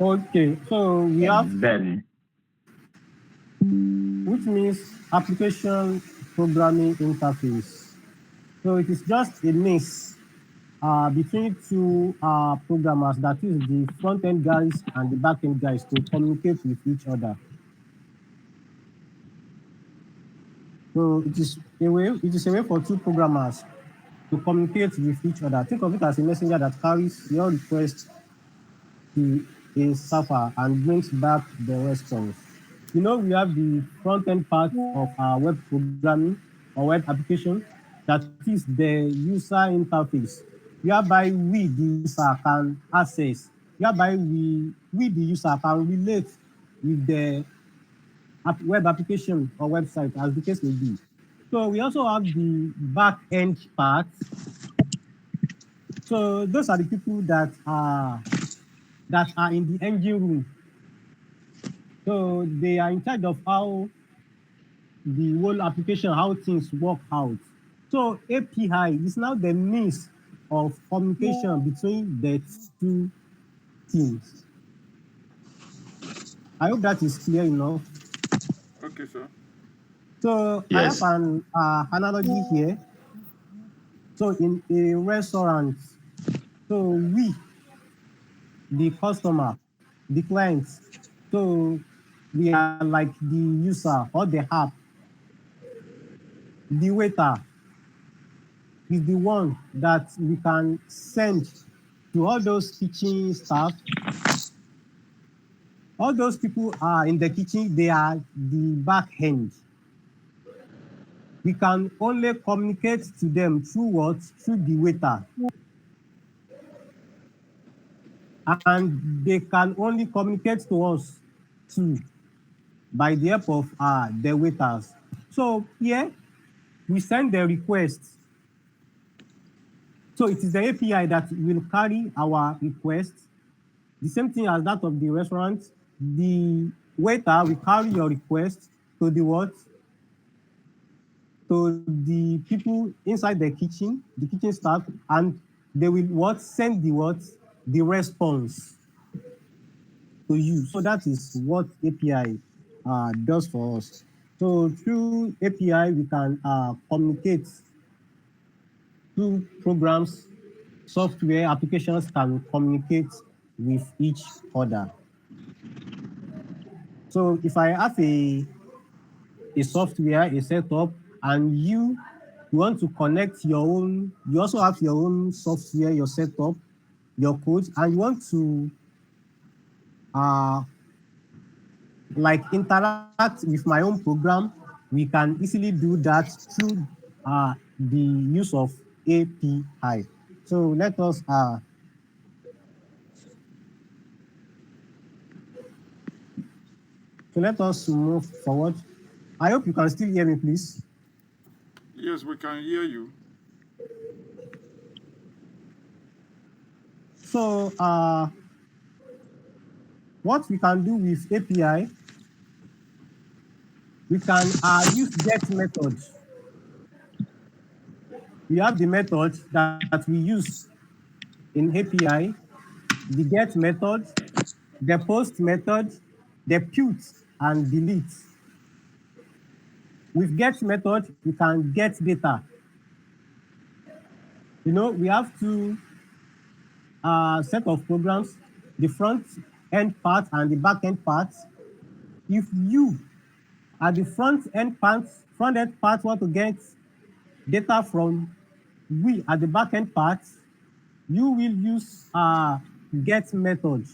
Okay, so we have, Then, which means application programming interface. So it is just a mix between two programmers, that is the front-end guys and the back-end guys, to communicate with each other. So it is a way for two programmers to communicate with each other. Think of it as a messenger that carries your request to a server and brings back the response. We have the front-end part of our web programming or web application, that is the user interface, whereby we, the user, can access, whereby we the user, can relate with the web application or website, as the case may be. So we also have the back-end part. So those are the people that are in the engine room. So they are in charge of how the whole application, how things work out. So API is now the means of communication between the two teams. I hope that is clear enough. Okay, sir. So I have yes. an analogy here. So in a restaurant, so we, the customer, the client, so we are like the user or the app. The waiter is the one that we can send to all those kitchen staff. All those people are in the kitchen, they are the back end. We can only communicate to them through what? Through the waiter. And they can only communicate to us too by the help of the waiters. So here we send the request. So it is the API that will carry our request. The same thing as that of the restaurant. The waiter will carry your request to the what? To the people inside the kitchen staff, and they will what? Send the what? The response to you. So that is what API does for us. So through API, we can communicate through programs, software, applications can communicate with each other. So if I have a software, a setup, and you want to connect your own, you also have your own software, your setup, your code, and you want to like interact with my own program, we can easily do that through the use of API. So let us move forward. I hope you can still hear me, please. Yes, we can hear you. So what we can do with API, we can use get methods. We have the method that we use in API, the get method, the post method, the put and delete. With get method, we can get data. We have two set of programs, the front end part and the back end part. If you at the front end part want to get data from we at the back end part, you will use get method.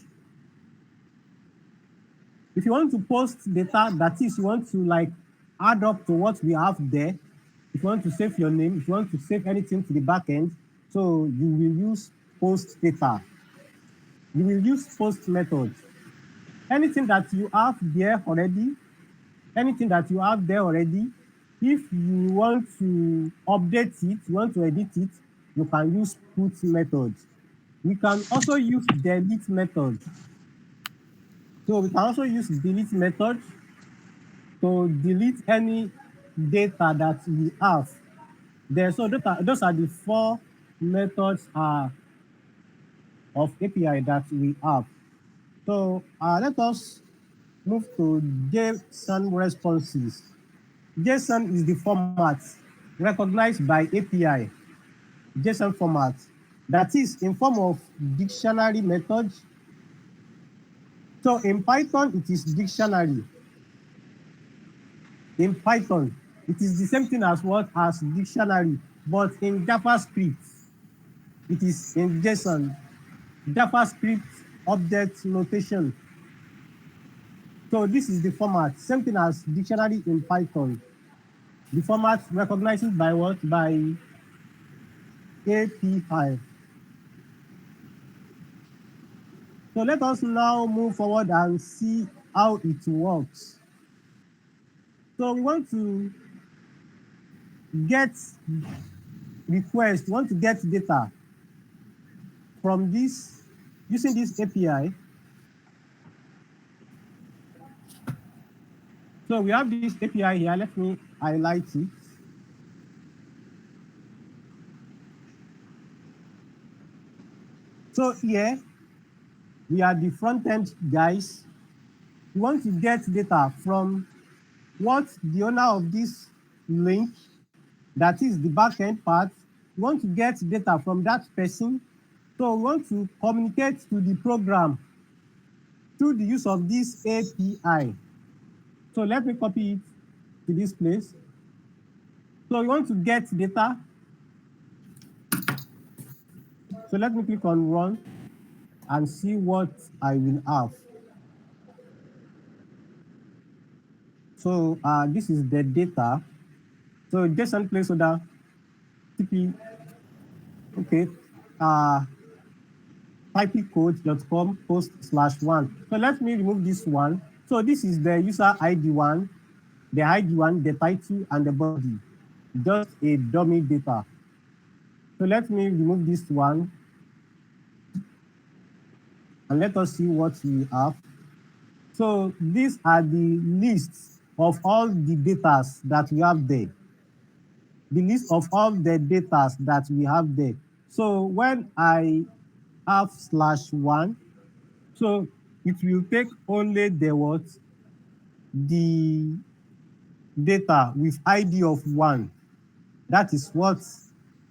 If you want to post data, that is, you want to like add up to what we have there, if you want to save your name, if you want to save anything to the back end, so you will use post data. You will use post method. Anything that you have there already, if you want to update it, you want to edit it, you can use put method. We can also use delete method. So we can also use delete method to delete any data that we have there. So those are the four methods of API that we have. So let us move to JSON responses. JSON is the format recognized by API, JSON format, that is in form of dictionary method. So in Python, it is dictionary. In Python, it is the same thing as what? As dictionary, but in JavaScript, it is in JSON, JavaScript object notation. So this is the format, same thing as dictionary in Python. The format recognized by what? By API. So let us now move forward and see how it works. So we want to get request, we want to get data from this using this API. So we have this API here. Let me highlight it. So here we are the front end guys. We want to get data from what the owner of this link, that is the backend part. We want to get data from that person. So we want to communicate to the program through the use of this API. So let me copy it to this place. So we want to get data. So let me click on run and see what I will have. So this is the data. So JSON placeholder TP, okay, typicode.com post/1. So let me remove this one. So this is the user ID one, the title, and the body, just a dummy data. So let me remove this one, and let us see what we have. So these are the lists of all the data that we have there. The list of all the data that we have there. So when I have /1, so it will take only the what? The data with ID of 1. That is what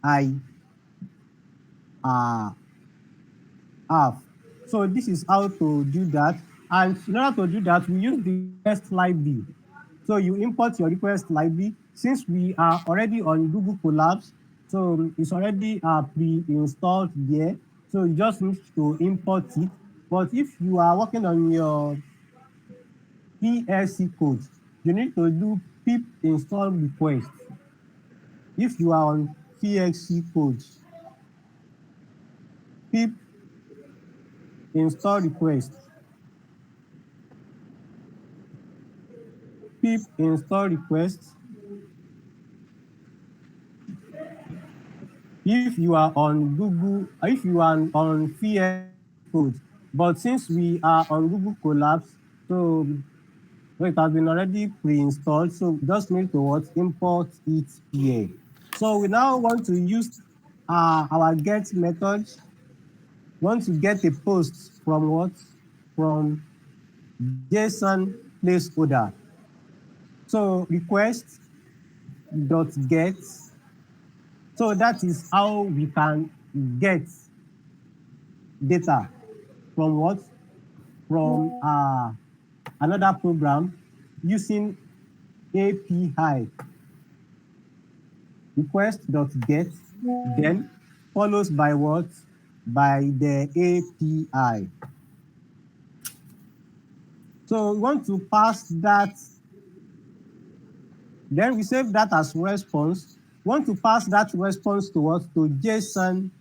I have. So this is how to do that. And in order to do that, we use the request library. So you import your request library. Since we are already on Google Colabs, so it's already pre-installed there. So you just need to import it. But if you are working on your PLC code, you need to do pip install request. If you are on PLC code, pip install request, pip install request. If you are on Google, if you are on PLC code, but since we are on Google Colabs, so it has been already pre-installed, so we just need to what? Import it here. So we now want to use our get method. Want to get a post from what? From JSON placeholder. So request dot get. So that is how we can get data from what? From another program using API. Request.get, then follows by what? By the API. So we want to pass that. Then we save that as response. We want to pass that response to what? To JSON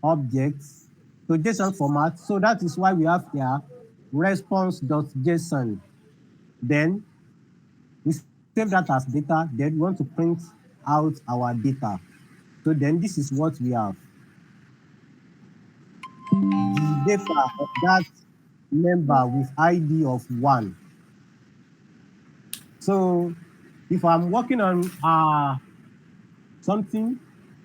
objects, to JSON format. So that is why we have here response.json. Then we save that as data. Then we want to print out our data. So then this is what we have. The data of that member with ID of 1. So if I'm working on something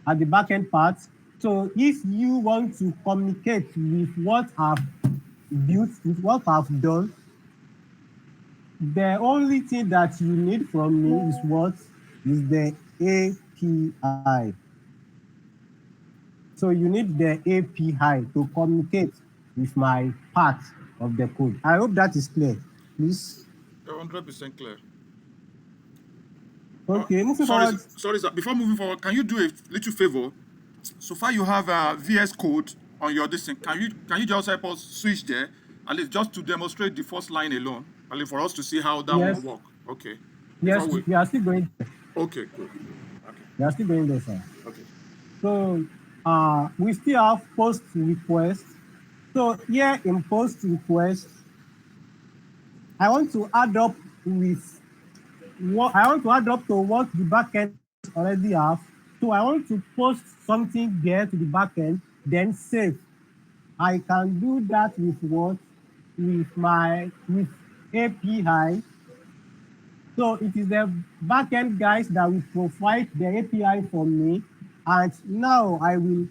at the backend part, so if you want to communicate with what I've built, with what I've done, the only thing that you need from me is what is the API. So you need the API to communicate with my part of the code. I hope that is clear. Please. 100% clear. Okay, moving Sorry, forward. sorry, sir. Before moving forward, can you do a little favor? So far, you have a VS Code on your this thing. Can you just help us switch there, at least just to demonstrate the first line alone, at least for us to see how that one will Yes, work. Okay. Before yes, we. we are still going there. Okay, good. Okay. We are still going there, sir. Okay. So we still have post request. So here in post request, I want to add up with what I want to add up to what the backend already have. So I want to post something there to the backend, then save. I can do that with what? With API. So it is the backend guys that will provide the API for me. And now I will,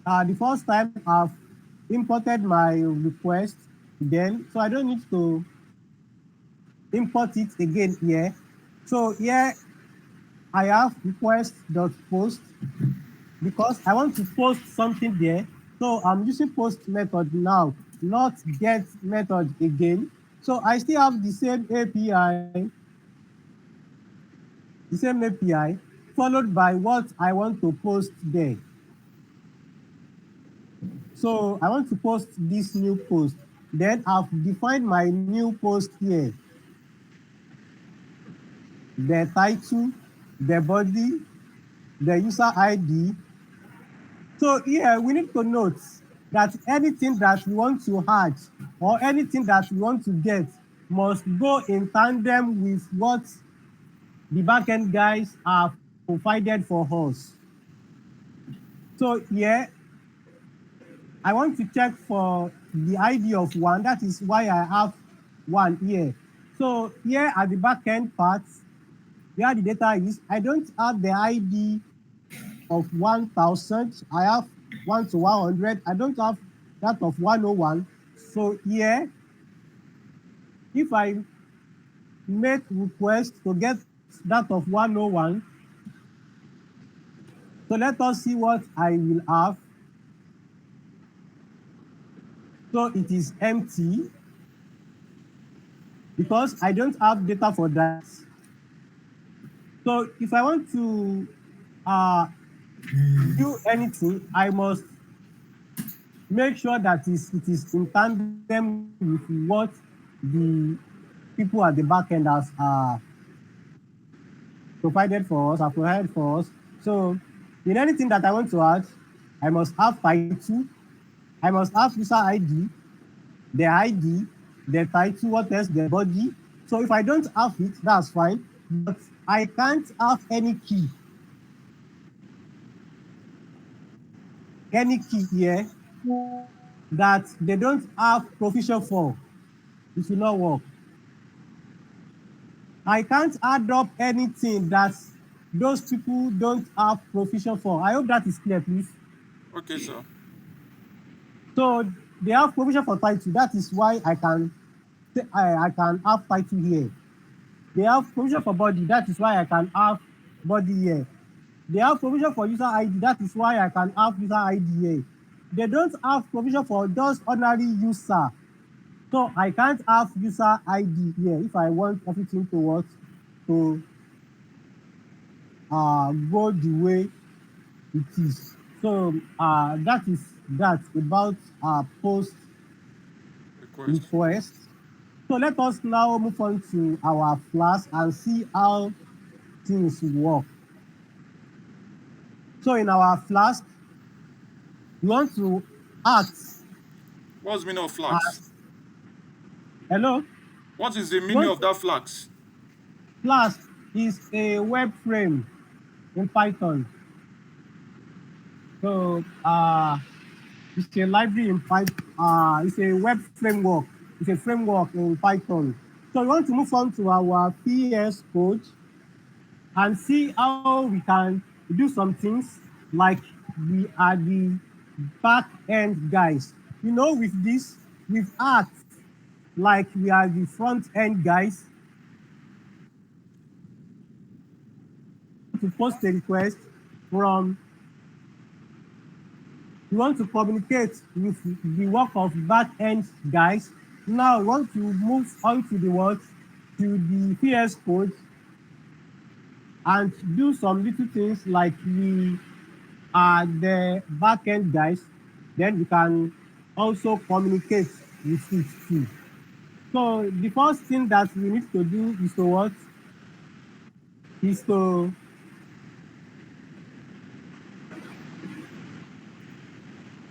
the first time I've imported my request, then, so I don't need to import it again here. So here I have request.post because I want to post something there. So I'm using post method now, not get method again. So I still have the same API followed by what I want to post there. So I want to post this new post. Then I've defined my new post here. The title, the body, the user ID. So here we need to note that anything that we want to add or anything that we want to get must go in tandem with what the backend guys have provided for us. So here, I want to check for the ID of one. That is why I have one here. So here at the backend part, where the data is, I don't have the ID of 1000. I have 1 to 100. I don't have that of 101. So here, if I make request to get that of 101, so let us see what I will have. So it is empty because I don't have data for that. So if I want to do anything, I must make sure that it is in tandem with what the people at the back end has provided for us, have provided for us. So in anything that I want to add, I must have title, I must have user ID, the title, what else, the body. So if I don't have it, that's fine, but I can't have any key here that they don't have provision for. It will not work. I can't add up anything that those people don't have provision for. I hope that is clear, please. Okay, sir. So they have provision for title. That is why I can have title here. They have provision for body. That is why I can have body here. They have provision for user ID. That is why I can have user ID here. They don't have provision for just ordinary user. So I can't have user ID here if I want everything to work to go the way it is. So that is that about post request. So let us now move on to our Flask and see how things work. So in our Flask, we want to ask. What's the meaning of Flask? Hello? What is the meaning of that Flask? Flask is a web frame in Python. So it's a library in Python. It's a web framework. It's a framework in Python. So we want to move on to our PS code and see how we can do some things like we are the back end guys. You know, with this, we've asked like we are the front end guys to post a request from, we want to communicate with the work of back end guys. Now we want to move on to the what, to the PS code and do some little things like we are the back end guys. Then we can also communicate with it too. So the first thing that we need to do is to what? Is to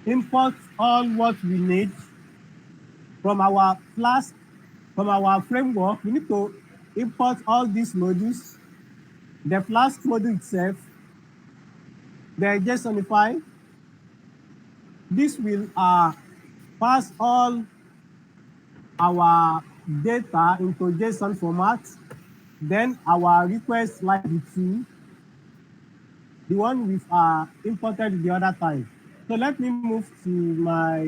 import all what we need from our Flask, from our framework. We need to import all these modules, the Flask module itself, the JSONify. This will pass all our data into JSON format. Then our request like the two, the one we've imported the other time. So let me move to my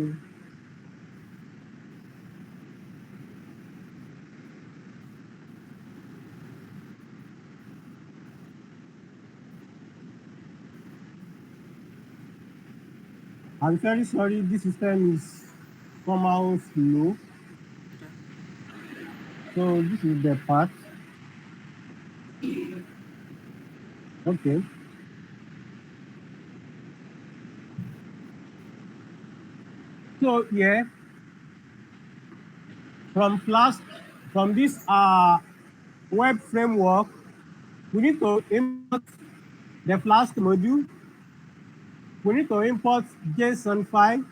I'm very sorry, this system is somehow slow. So this is the part. Okay. So yeah, from Flask, from this web framework, we need to import the Flask module. We need to import JSON file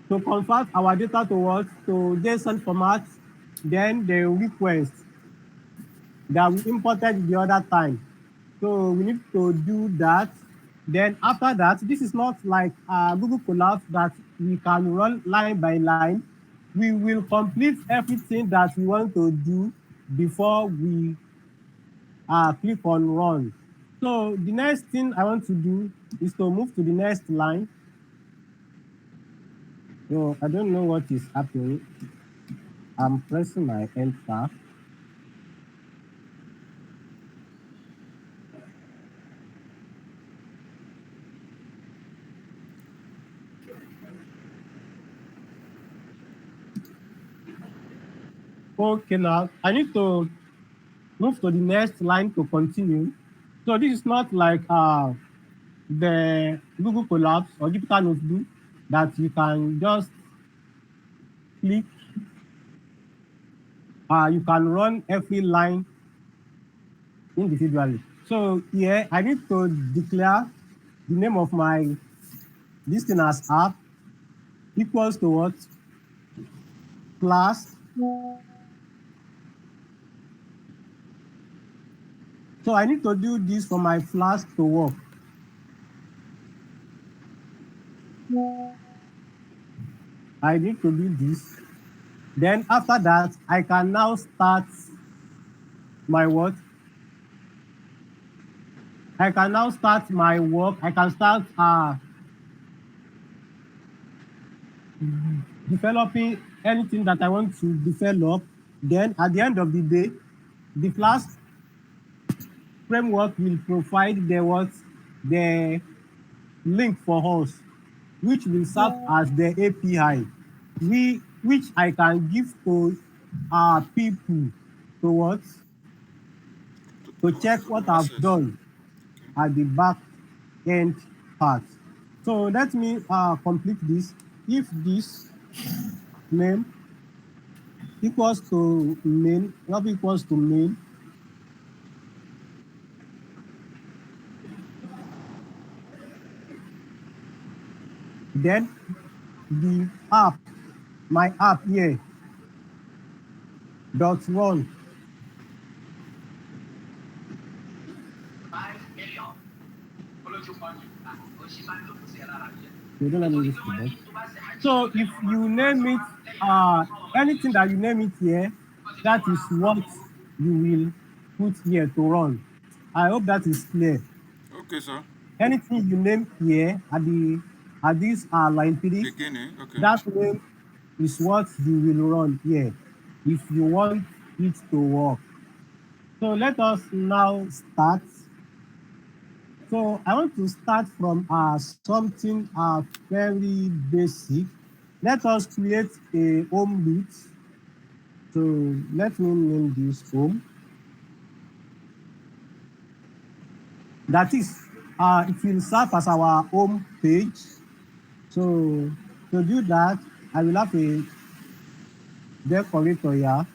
to convert our data to what? To JSON format. Then the request that we imported the other time. So we need to do that. Then after that, this is not like Google Colab that we can run line by line. We will complete everything that we want to do before we click on run. So the next thing I want to do is to move to the next line. So I don't know what is happening. I'm pressing my enter. Okay, now I need to move to the next line to continue. So this is not like the Google Collapse or Jupyter Notebook that you can just click. You can run every line individually. So here I need to declare the name of my this thing as app equals to what? Class. So I need to do this for my Flask to work. I need to do this. Then after that, I can now start my what? I can now start my work. I can start developing anything that I want to develop. Then at the end of the day, the Flask framework will provide the what? The link for us, which will serve as the API, which I can give to people to what? To check what I've done at the back end part. So let me complete this. If this name equals to main, not equals to main, then the app, my app here, dot run. You don't let me use the box. So if you name it, anything that you name it here, that is what you will put here to run. I hope that is clear. Okay, sir. Anything you name here at the This are line 3. Beginning. Okay. That name is what you will run here if you want it to work. So let us now start. So I want to start from something very basic. Let us create a home root. So let me name this home. That is, it will serve as our home page. So to do that, I will have a decorator here.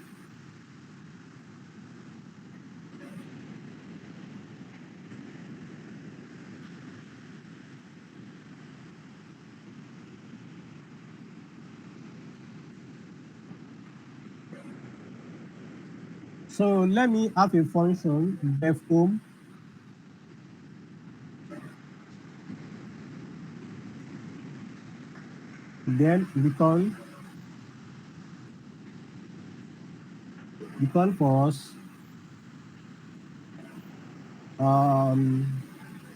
So let me have a function def home. Then return for us.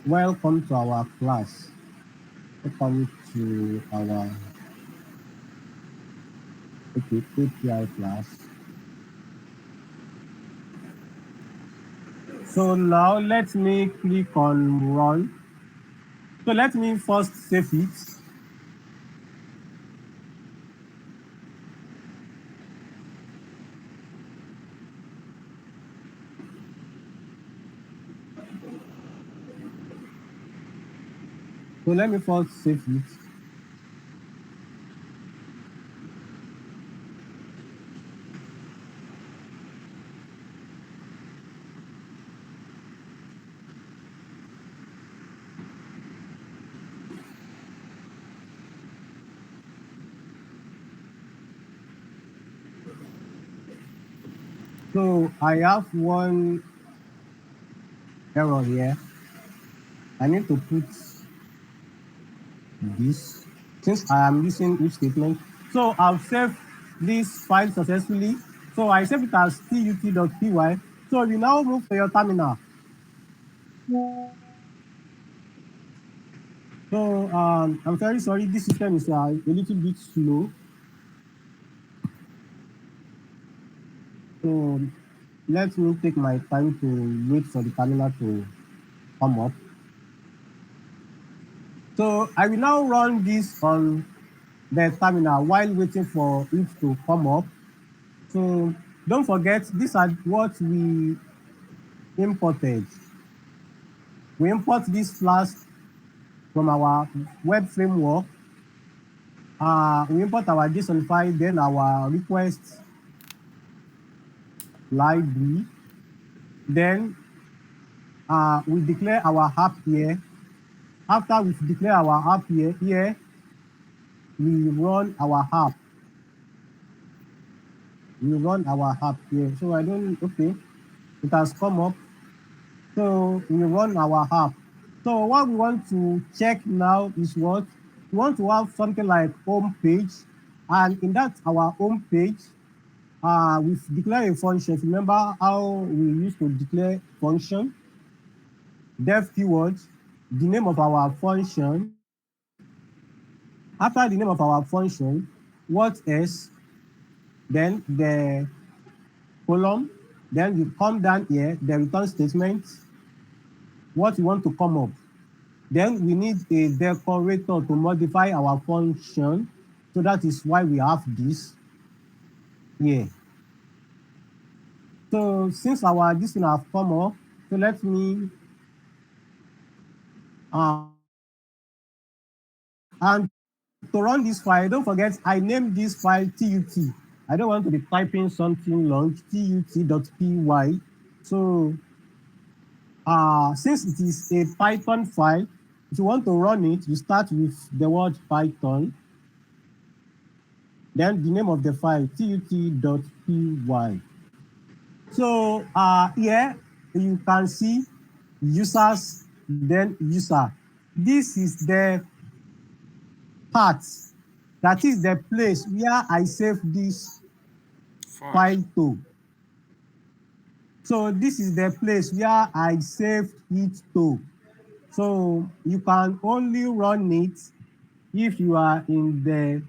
Welcome to our class. Welcome to our API class. So now let me click on run. So let me first save it. So let me first save it. So I have one error here. I need to put this since I am using if statement. So I've saved this file successfully. So I save it as tut.py. So we now move to your terminal. So I'm very sorry, this system is a little bit slow. So let me take my time to wait for the terminal to come up. So I will now run this on the terminal while waiting for it to come up. So don't forget, these are what we imported. We import this Flask from our web framework. We import our JSON file, then our request library. Then we declare our app here. After we declare our app here, we run our app. We run our app here. So I don't, okay, it has come up. So we run our app. So what we want to check now is what? We want to have something like home page. And in that, our home page, we've declared a function. Remember how we used to declare function? Def keyword, the name of our function. After the name of our function, what else? Then the column. Then you come down here, the return statement, what you want to come up. Then we need a decorator to modify our function. So that is why we have this here. So since our this thing have come up, so let me and to run this file, don't forget I named this file tut. I don't want to be typing something long, tut.py. So since it is a Python file, if you want to run it, you start with the word Python, then the name of the file, tut.py. So here you can see users, then user. This is the part, that is the place where I save this file to. So this is the place where I saved it to. So you can only run it if you are in the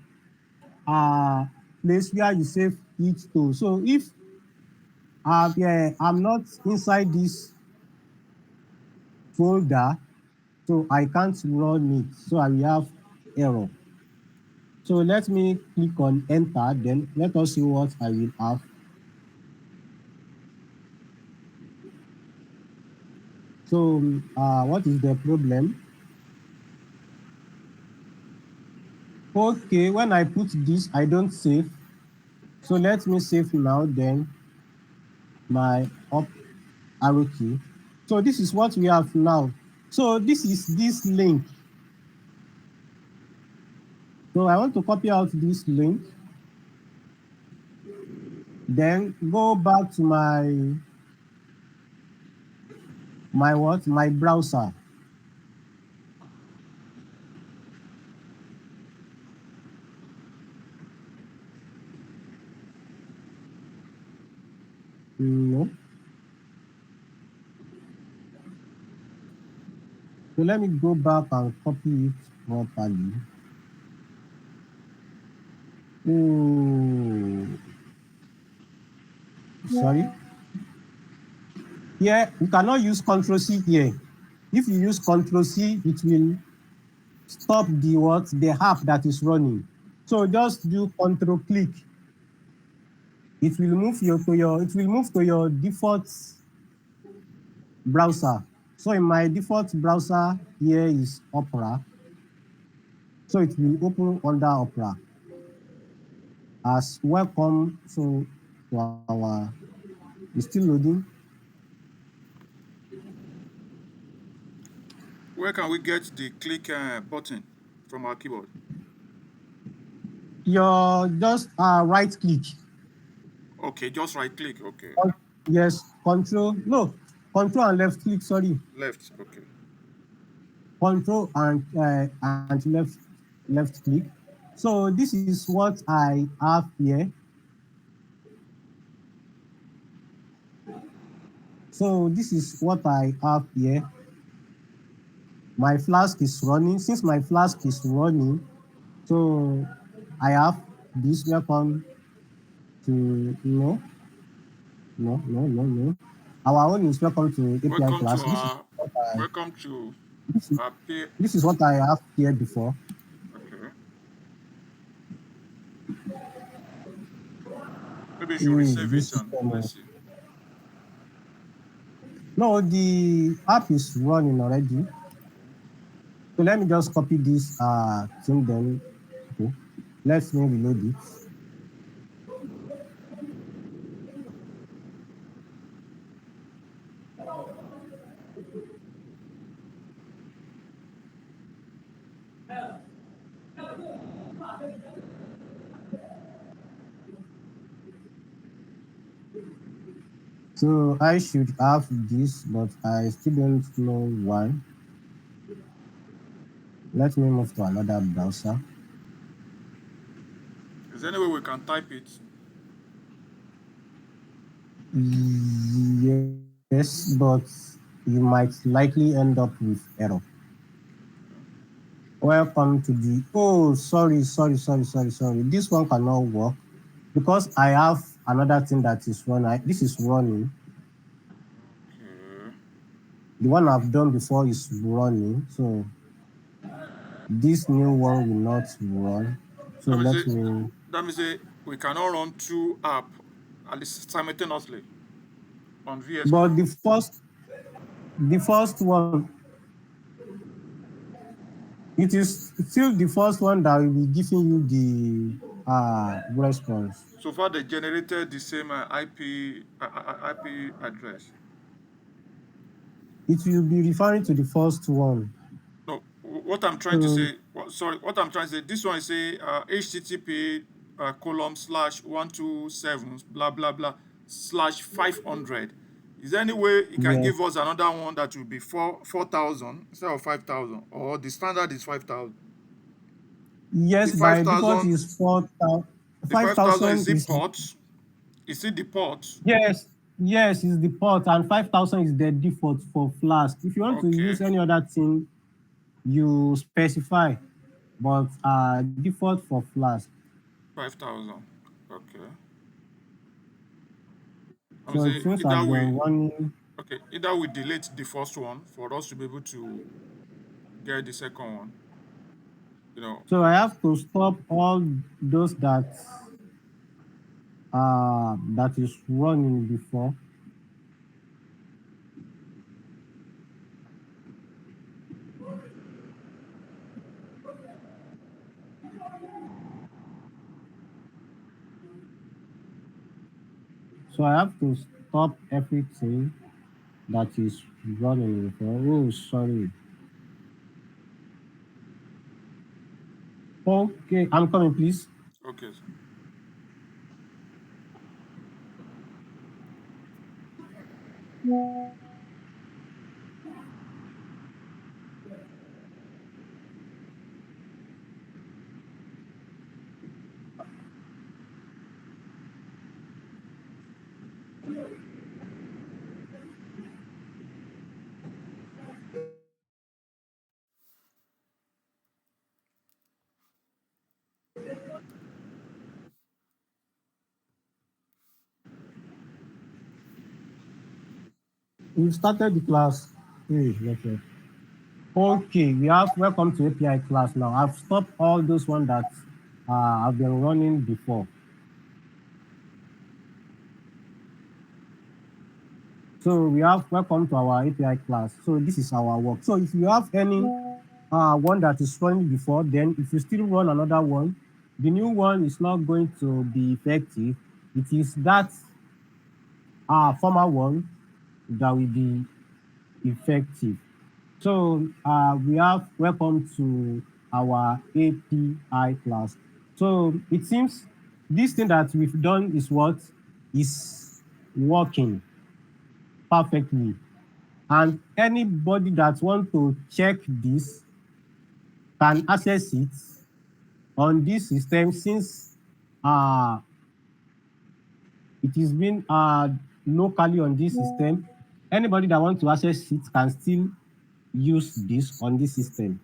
place where you save it to. So if I'm not inside this folder, so I can't run it. So I will have error. So let me click on enter, then let us see what I will have. So what is the problem? Okay, when I put this, I don't save. So let me save now, then my up arrow key. So this is what we have now. So this is this link. So I want to copy out this link. Then go back to my browser. No. So let me go back and copy it properly. Oh, sorry. Here, you cannot use Ctrl C here. If you use Ctrl C, it will stop the app that is running. So just do Ctrl click. It will move to your default browser. So in my default browser here is Opera. So it will open under Opera. As welcome to our, it's still loading. Where can we get the click button from our keyboard? You're just right click. Okay, just right click. Okay. Yes, control and left click, sorry. Left. Okay. Control and left click. So this is what I have here. So this is what I have here. My Flask is running. Since my Flask is running, so I have this. Welcome to no. Our own is welcome to API Welcome to class. our. Welcome to This is, our P. this is what I have here before. Okay. Maybe you should resave This it and system. let's see. No, the app is running already. So let me just copy this thing, then okay. Let me reload it. So I should have this, but I still don't know why. Let me move to another browser. Is there any way we can type it? Yes, but you might likely end up with error. Welcome to the, oh, sorry. This one cannot work because I have another thing that is running. This is running. Okay. The one I've done before is running. So this new one will not run. So That means let it, me. that means we cannot run two app at least simultaneously on VS But Code. the first one, it is still the first one that will be giving you the response. So far, they generated the same IP address. It will be referring to the first one. No, what I'm trying to So say, sorry, what I'm trying to say, this one is say HTTP column slash 127 blah blah blah slash 500. Is there any way you can yes, give us another one that will be 4,000 instead of 5,000, or the standard is 5,000? The yes, by default 5,000, is 4,000. the 5,000 is 5,000 the is port. Is it the port? yes, is the port, and 5,000 is the default for Flask. If you want to Okay. use any other thing, you specify. but default for Flask. 5,000. Okay. I would So it say seems I've been running. either we delete the first one for us to be able to get the second one. You know, So I have to stop all those that is running before. So I have to stop everything that is running before. Oh, sorry. Okay, I'm coming, please. okay, sir. We started the class. Hey, okay. Okay, we have welcome to API class now. I've stopped all those ones that have been running before. So we have welcome to our API class. So this is our work. So if you have any one that is running before, then if you still run another one, the new one is not going to be effective. It is that former one that will be effective. So we have welcome to our API class. So it seems this thing that we've done is what is working perfectly. And anybody that want to check this can access it on this system since uh, it is being locally on this system. Anybody that wants to access it can still use this on this system.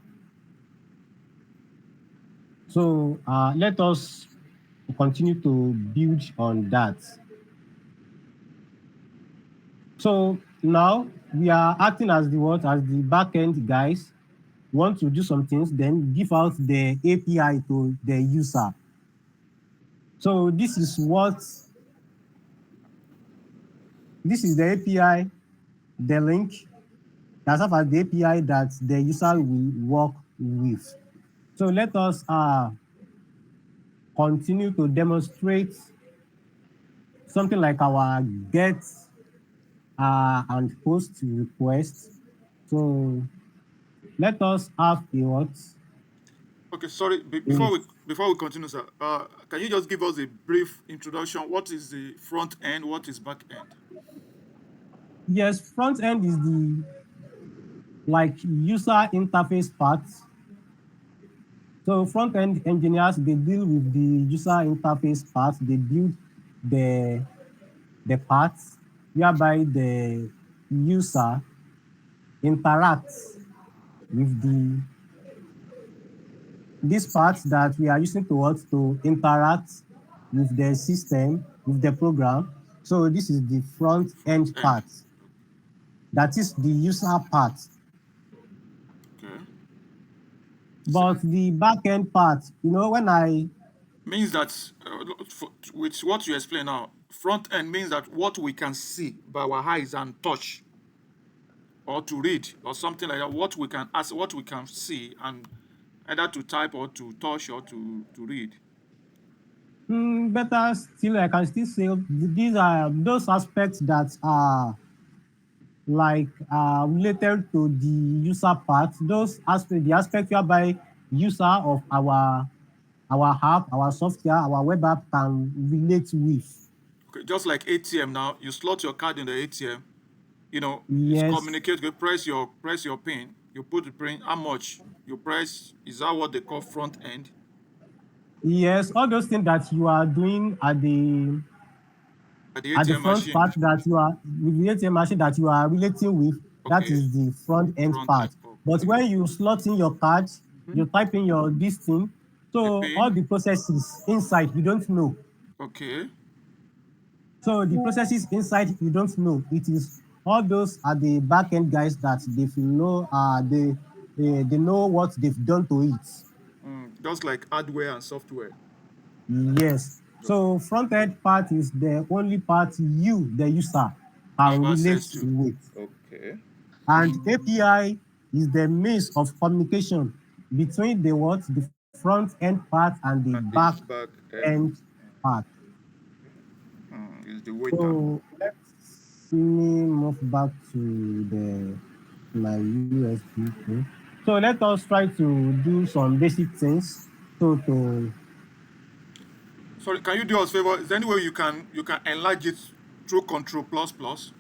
So let us continue to build on that. So now we are acting as the what as the backend guys want to do some things, then give out the API to the user. So this is the API, the link that serves as the API that the user will work with. So let us continue to demonstrate something like our get and post request. So let us have a what? Okay, sorry. Before we continue, sir, can you just give us a brief introduction? What is the front end? What is back end? Yes, front end is the like user interface part. So front end engineers they deal with the user interface part. They build the the parts whereby the user interacts with the these parts that we are using to what to interact with the system, with the program. So this is the front Front end end. part. That is the user part. Okay. So, But the back end part, when I means that with what you explain now, front end means that what we can see by our eyes and touch, or to read, or something like that. What we can ask, what we can see, and either to type or to touch or to read. better still, I can still say these are those aspects that are like related to the user part. Those aspects, the aspect whereby user of our app, our software, our web app can relate with. Okay, just like ATM now, you slot your card in the ATM. It's Yes, communicate. You press your pin. You put the pin. How much you press? Is that what they call front end yes, all those things that you are doing at the at the ATM front machine? part that you are with the ATM machine that you are relating with, that Okay, is the front end front part. end. But Okay, when you slot in your card, You type in your this thing. So all the processes inside you don't know. Okay. So the processes inside you don't know. It is all those are the backend guys that they know they know what they've done to it. Just like hardware and software. Yes. Okay. So front end part is the only part you, the user, Have can relate access to to. it. Okay. And API is the means of communication between the what, the front end part and the And back this back end end part. is the waiter. So let's me move back to the my USB thing. So let us try to do some basic things. So to Sorry, can you do us a favor? Is there any way you can enlarge it through Control plus plus?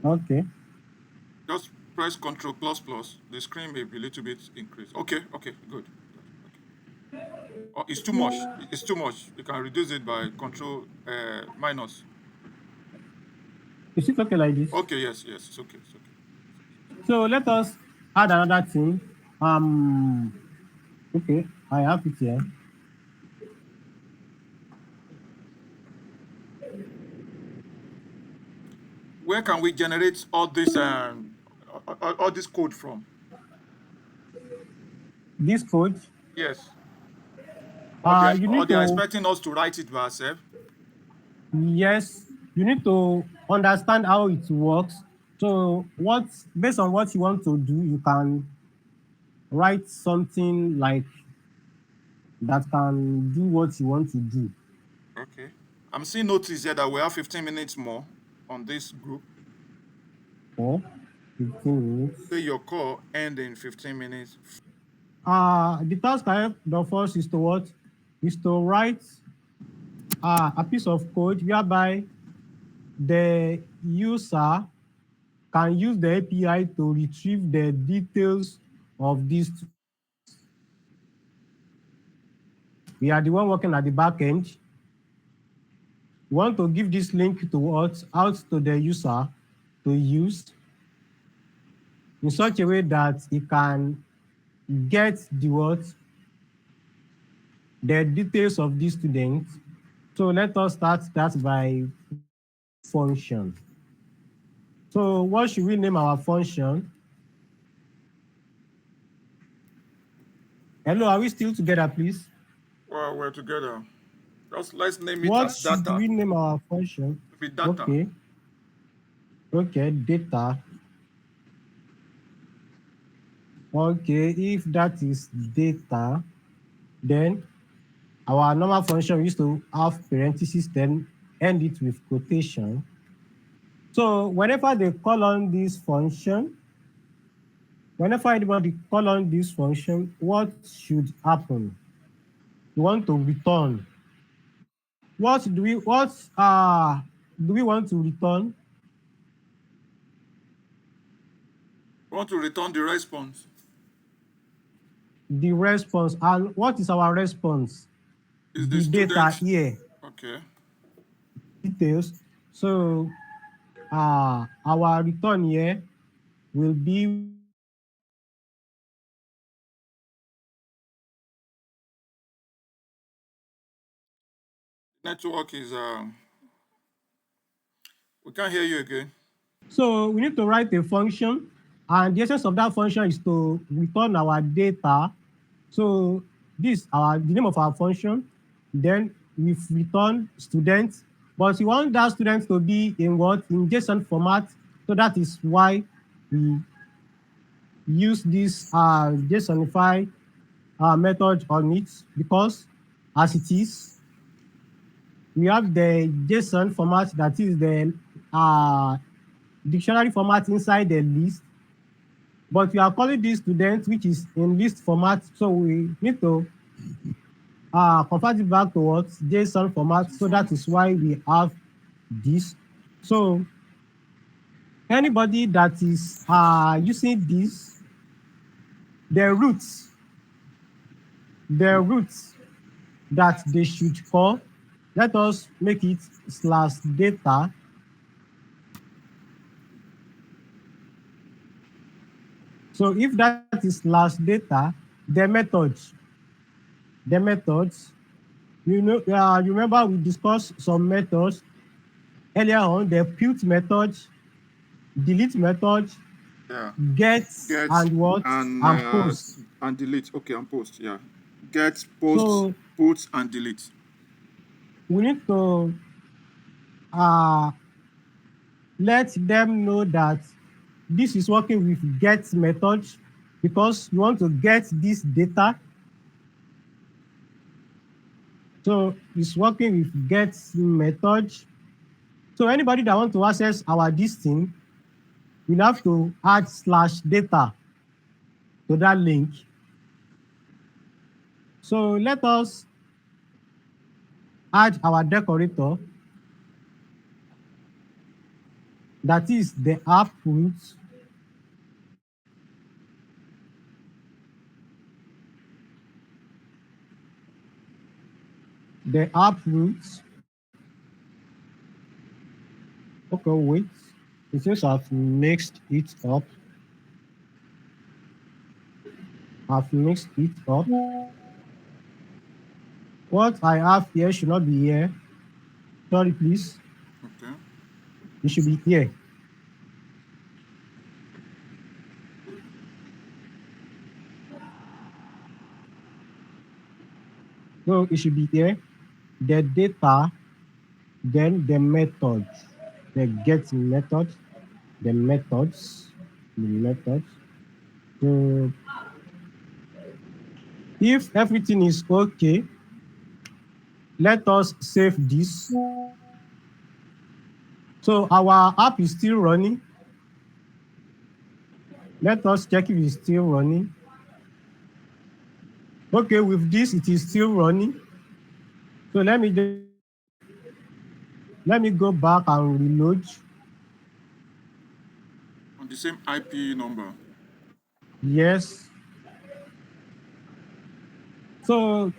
okay. Just press Control plus plus. The screen may be a little bit increased. Okay, okay, good. Okay. Oh, it's too much. It's too much. You can reduce it by Control minus. Is it okay like this? Okay, yes, yes, it's okay, it's okay. So let us add another thing. Um okay, I have it here. Where can we generate all this code from? This code, Yes. Or they are, you or need they are to, expecting us to write it by ourselves. yes, you need to understand how it works. So what, based on what you want to do, you can write something like that can do what you want to do. Okay. I'm seeing notice here that we have 15 minutes more on this group. For 15 Say minutes. your call end in 15 minutes. The task ahead of us is to what? Is to write a piece of code whereby the user can use the API to retrieve the details of these students. We are the one working at the back end. We want to give this link to us out to the user to use in such a way that he can get the what, the details of these students. So let us start that by function. So what should we name our function? Hello, are we still together, please? Well, we're together. Just let's name it What as should data. we name our function? To be data. Okay, okay, data. Okay, if that is data, then our normal function used to have parentheses, then end it with quotation. So whenever they call on this function, whenever anybody call on this function, what should happen? We want to return. What do we want to return? We want to return the response. The response. And what is our response? Is the The data student. here, Okay. details. So our return here will be Network is we can't hear you again. so we need to write a function, and the essence of that function is to return our data. So this our the name of our function. Then we return student, but we want that student to be in what, in JSON format. So that is why we use this JSONify method on it, because as it is, we have the JSON format, that is the uh, dictionary format inside the list, but we are calling this student, which is in list format. So we need to convert it back to what, JSON format. So that is why we have this. So anybody that is using this, the roots that they should call, let us make it slash data. So if that is slash data, the methods. The methods. You remember we discussed some methods earlier on, the put method, delete method, Yeah. get Get and what and post. and delete. Okay, and post. Yeah. Get, post, So put, and delete. we need to let them know that this is working with get method because you want to get this data. So it's working with get method. So anybody that wants to access our this thing, we'll have to add /data to that link. So let us add our decorator, that is the app root. The app root. Okay, wait. It seems I've mixed it up. What I have here should not be here. Sorry, please. Okay. It should be here. So it should be here. The data, then the method, the get method, the methods, the methods. So if everything is okay, let us save this. So our app is still running. Let us check if it's still running. Okay, with this, it is still running. So let me go back and reload. On the same IP number. Yes. So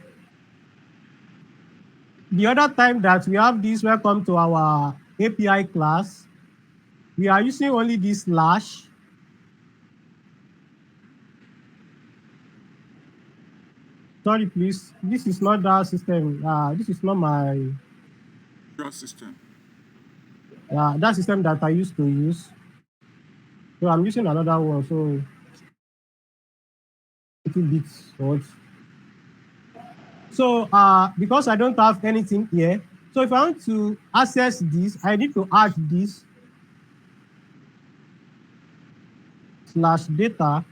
the other time that we have this, welcome to our API class, we are using only this /. Sorry, please. This is not that system. This is not my Your system. that system that I used to use. So I'm using another one. So little bit what. So because I don't have anything here, so if I want to access this, I need to add this /data.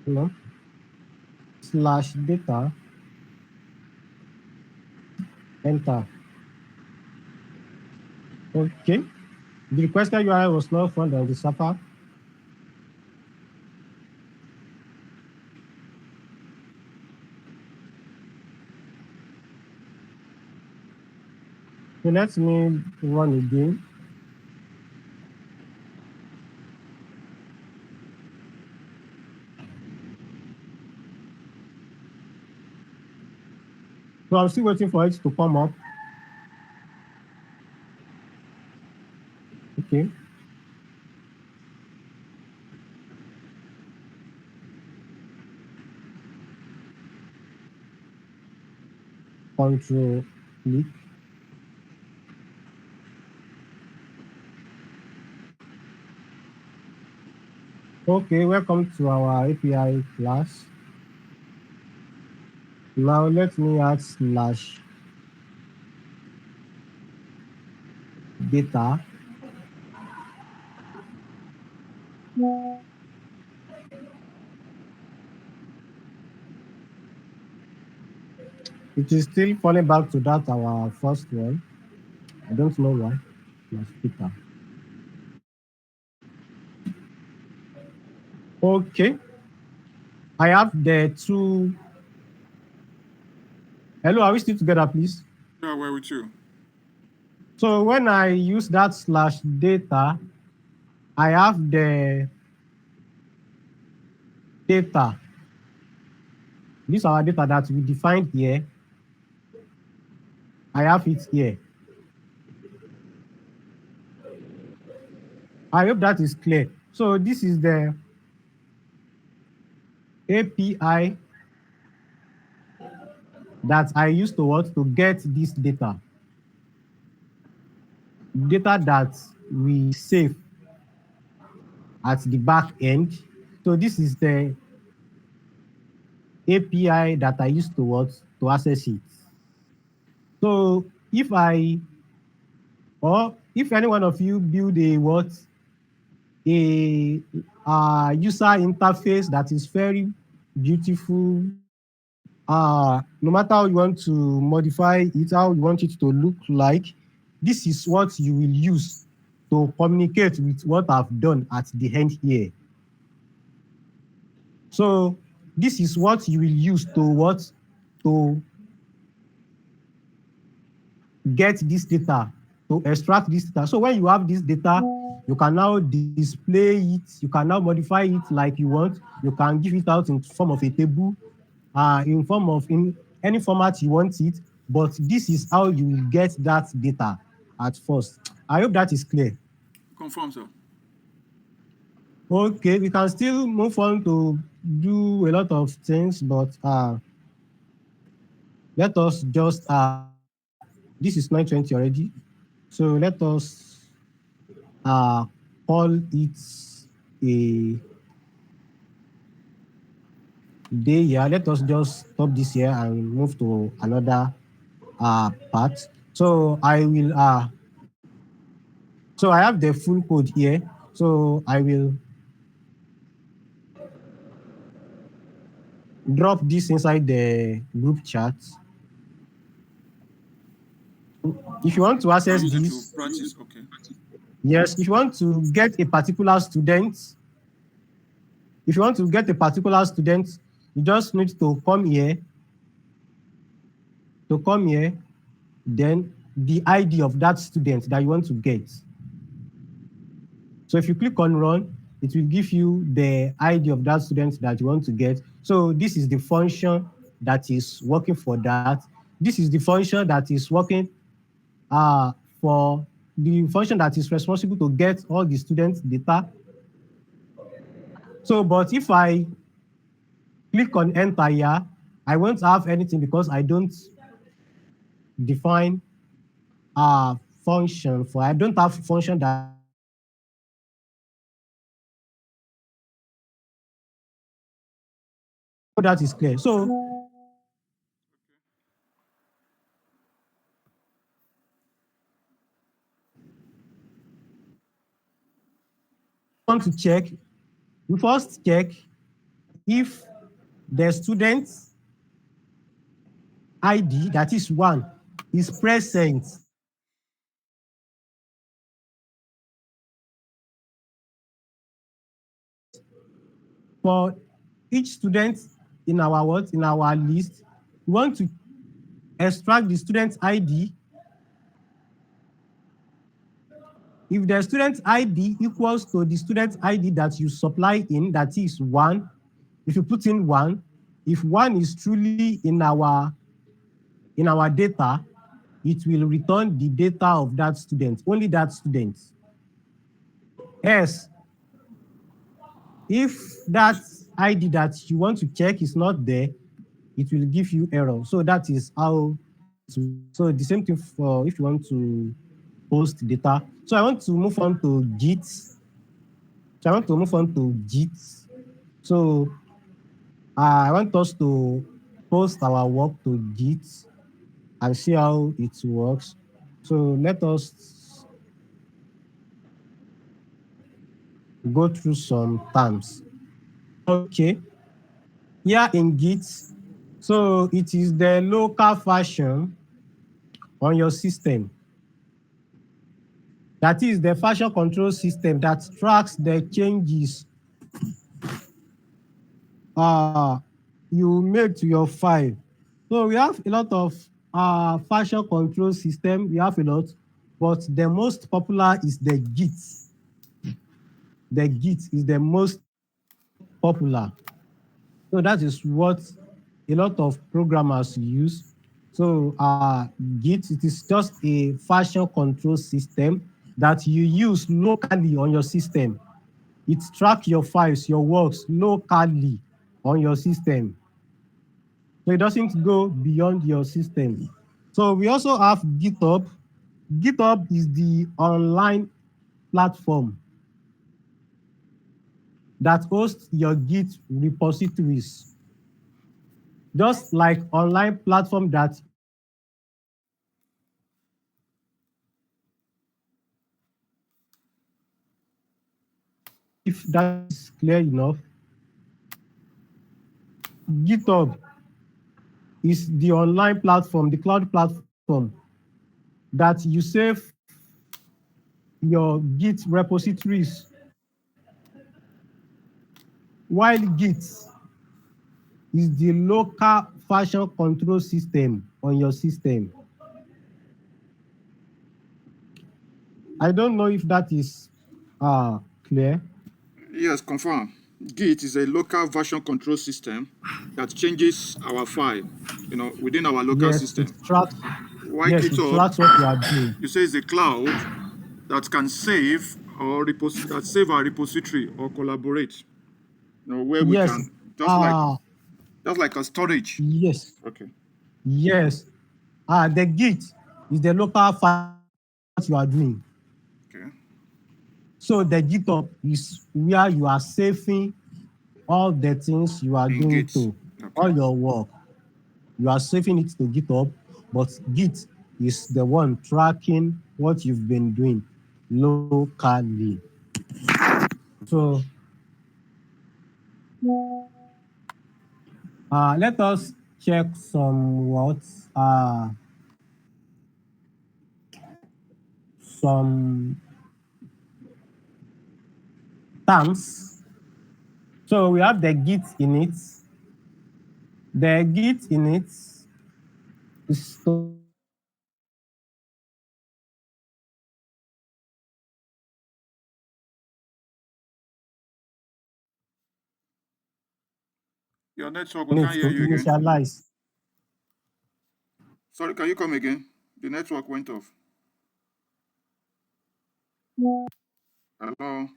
You know, /data. Enter. Okay. The requested URL was not found on the server. So let me run again. So I'm still waiting for it to come up. Okay. Control click. Okay, welcome to our API class. Now let me add /data. It is still falling back to that our first one. I don't know why. /data. Okay. I have the two. Hello, are we still together, please? Yeah, we're with you. So when I use that /data, I have the data. These are our data that we defined here. I have it here. I hope that is clear. So this is the API that I use to what to get this data that we save at the back end. So this is the API that I use to what to access it. So if I or if any one of you build a what a user interface that is very beautiful, no matter how you want to modify it, how you want it to look like, this is what you will use to communicate with what I've done at the end here. So this is what you will use to get this data, to extract this data. So when you have this data, you can now display it, you can now modify it like you want. You can give it out in form of a table, in any format you want it. But this is how you will get that data at first. I hope that is clear. Confirm, sir. Okay, we can still move on to do a lot of things, but let us just this is 9:20 already, so let us call it a day here. Let us just stop this here and move to another part. So I will so I have the full code here. So I will drop this inside the group chat. If you want to You can access use it to this, practice. Okay. yes, if you want to get a particular student, you just need to come here, then the ID of that student that you want to get. So if you click on run, it will give you the ID of that student that you want to get. So this is the function that is working for that. This is the function that is working for the function that is responsible to get all the students' data. So, but if I click on enter here, I won't have anything because I don't define a function for, I don't have function that is clear. So want to check, we first check if the student ID, that is one, is present for each student in our what, in our list. We want to extract the student ID. If the student ID equals to the student ID that you supply in, that is one, if you put in one, if one is truly in our data, it will return the data of that student, only that student. Yes, if that ID that you want to check is not there, it will give you error. So that is how. So the same thing for if you want to post data. So I want to move on to Git. So I want us to post our work to Git and see how it works. So let us go through some terms. Okay, here in Git, so it is the local version on your system. That is the version control system that tracks the changes you made to your file. So we have a lot of version control system. We have a lot, but the most popular is the Git. The Git is the most popular. So that is what a lot of programmers use. So Git, it is just a version control system that you use locally on your system. It tracks your files, your works locally on your system. So it doesn't go beyond your system. So we also have GitHub. GitHub is the online platform that hosts your Git repositories. Just like online platform that if that is clear enough, GitHub is the online platform, the cloud platform that you save your Git repositories, while Git is the local version control system on your system. I don't know if that is clear. Yes, confirm. Git is a local version control system that changes our file, within our local Yes, system. Why it GitHub, tracks what you are doing. you say, is a cloud that can save our repository or collaborate. Where we Yes, can just like uh, a storage. yes, Okay. yes. The Git is the local file what you are doing. Okay. So the GitHub is where you are saving all the things you are In doing Git. to Okay. all your work. You are saving it to GitHub, but Git is the one tracking what you've been doing locally. So let us check some words, some terms. So we have the Git init. The Git init is to Your network, we can't hear you again. initialize. Sorry, can you come again? The network went off. Hello.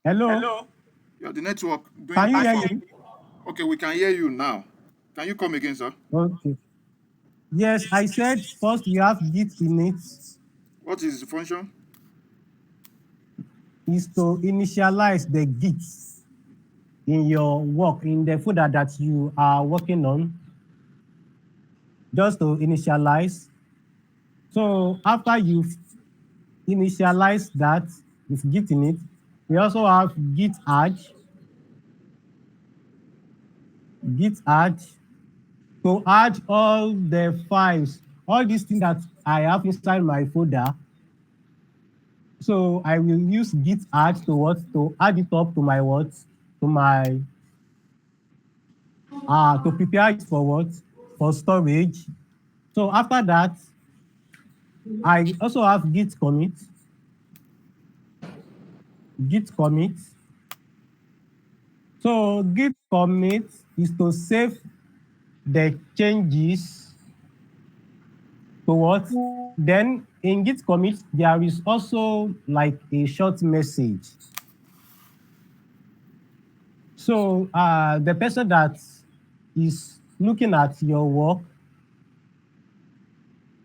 Hello, Yeah, the network can doing you hear alpha. me? Okay, we can hear you now. Can you come again, sir? Okay. Yes, I said first we have Git init What is the function? is to initialize the Git in your work, in the folder that you are working on, just to initialize. So after you've initialized that with Git init, we also have Git add, Git add to add all the files, all these things that I have inside my folder. So I will use Git add to what to add it up to my what to my to prepare it for what for storage. So after that, I also have Git commit. Git commit. So Git commit is to save the changes to what. Then in Git commit, there is also like a short message. So the person that is looking at your work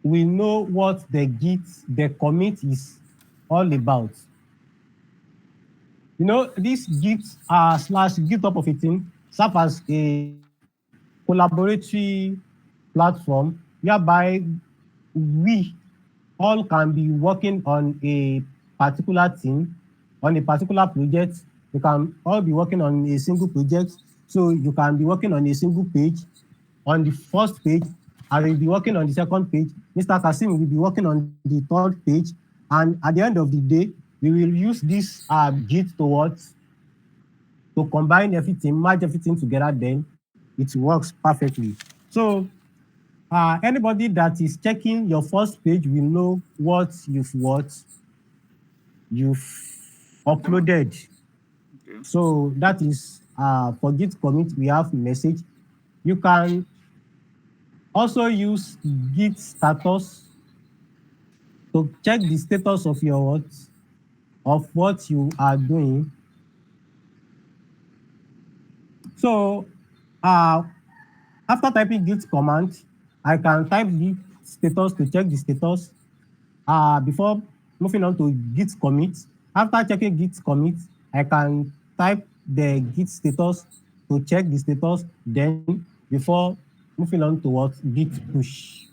will know what the commit is all about. You know, this Git slash GitHub of a thing serve as a collaboratory platform whereby we all can be working on a particular thing, on a particular project. You can all be working on a single project. So you can be working on a single page. On the first page, I will be working on the second page. Mr. Kasim will be working on the third page. And at the end of the day, we will use this Git towards to combine everything, merge everything together, then it works perfectly. So anybody that is checking your first page will know what you've uploaded. Okay. So that is for Git commit, we have message. You can Also use Git status to check the status of what you are doing. So after typing Git command, I can type Git status to check the status before moving on to Git commit. After checking Git commit, I can type the Git status to check the status, then before moving on to what Git push.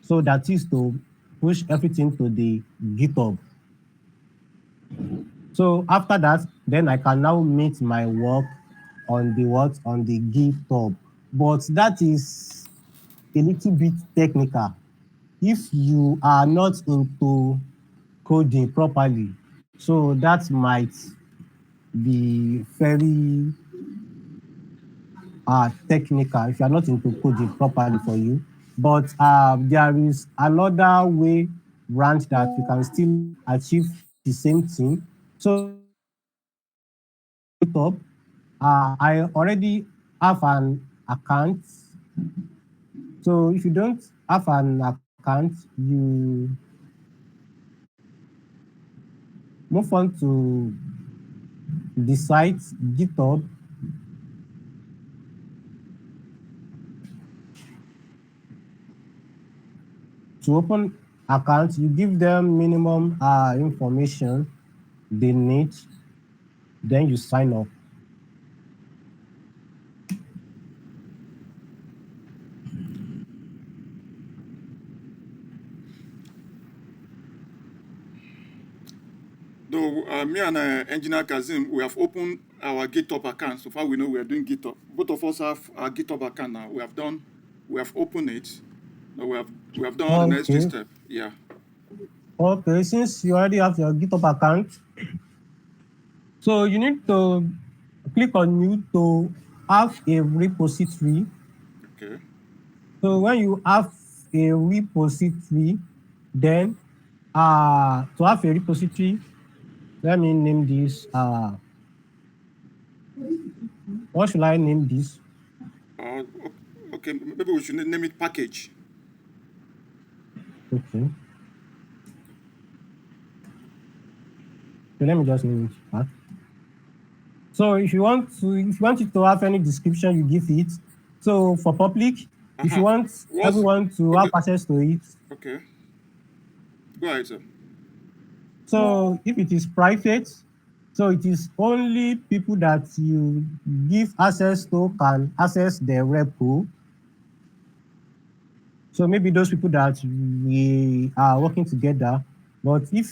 So that is to push everything to the GitHub. So after that, then I can now meet my work on the what? On the GitHub. But that is a little bit technical. If you are not into coding properly, so that might be very technical if you are not into coding properly for you. But there is another way branch that you can still achieve the same thing. So GitHub, I already have an account. So if you don't have an account, you move on to the site GitHub. To open account, you give them minimum information they need, then you sign up. Though me and engineer Kazim, we have opened our GitHub account. So far, we know we are doing GitHub. Both of us have our GitHub account now. We have opened it. No, we have done all the necessary Okay. step. Yeah. Okay, since you already have your GitHub account, so you need to click on new to have a repository. Okay. So when you have a repository, then to have a repository, let me name this. What should I name this? Uh, okay. Maybe we should name it package. Okay. So let me just name it back. So if you want it to have any description, you give it. So for public, if you Aha. want What's everyone to okay? have access to it, Okay. Go ahead, sir. so if it is private, so it is only people that you give access to can access the repo. So maybe those people that we are working together. But if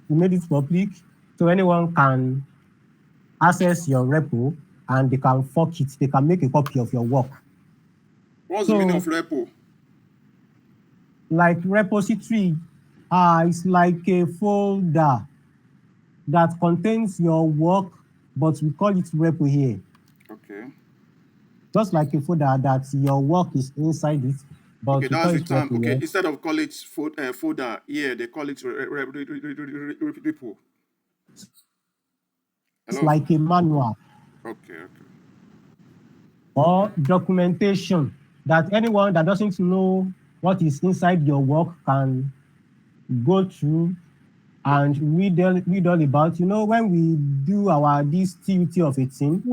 you made it public, so anyone can access your repo and they can fork it. They can make a copy of your work. What's the meaning of So repo? like repository, it's like a folder that contains your work, but we call it repo here. Okay. Just like a folder that your work is inside it, Okay, but we that's call the it term. repo Okay, here. instead of call it folder, yeah, they call it repo. It's Hello. like a manual Okay. Okay. or documentation that anyone that doesn't know what is inside your work can go through and read all about. You know, when we do our this TUT of a team,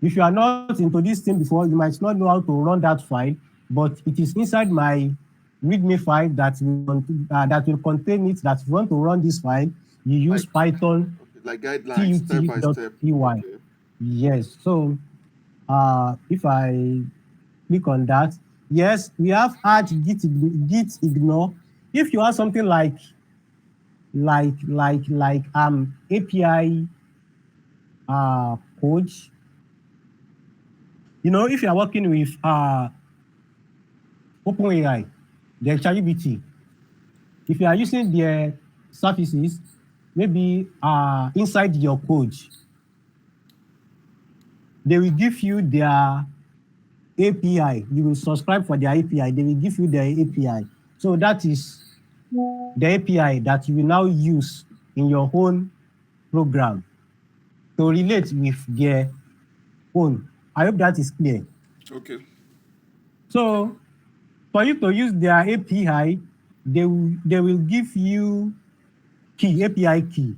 if you are not into this thing before, you might not know how to run that file, but it is inside my README file that will contain it. That if you want to run this file, you use Like Python okay, like guidelines, step by step. tut.py. Okay. Yes. So if I click on that, yes, we have add git ignore. If you have something like API code, you know, if you are working with OpenAI, the ChatGPT, if you are using their services, maybe inside your code, they will give you their API. You will subscribe for their API. They will give you their API. So that is the API that you will now use in your own program to relate with their own. I hope that is clear. Okay. So for you to use their API, they will give you key, API key.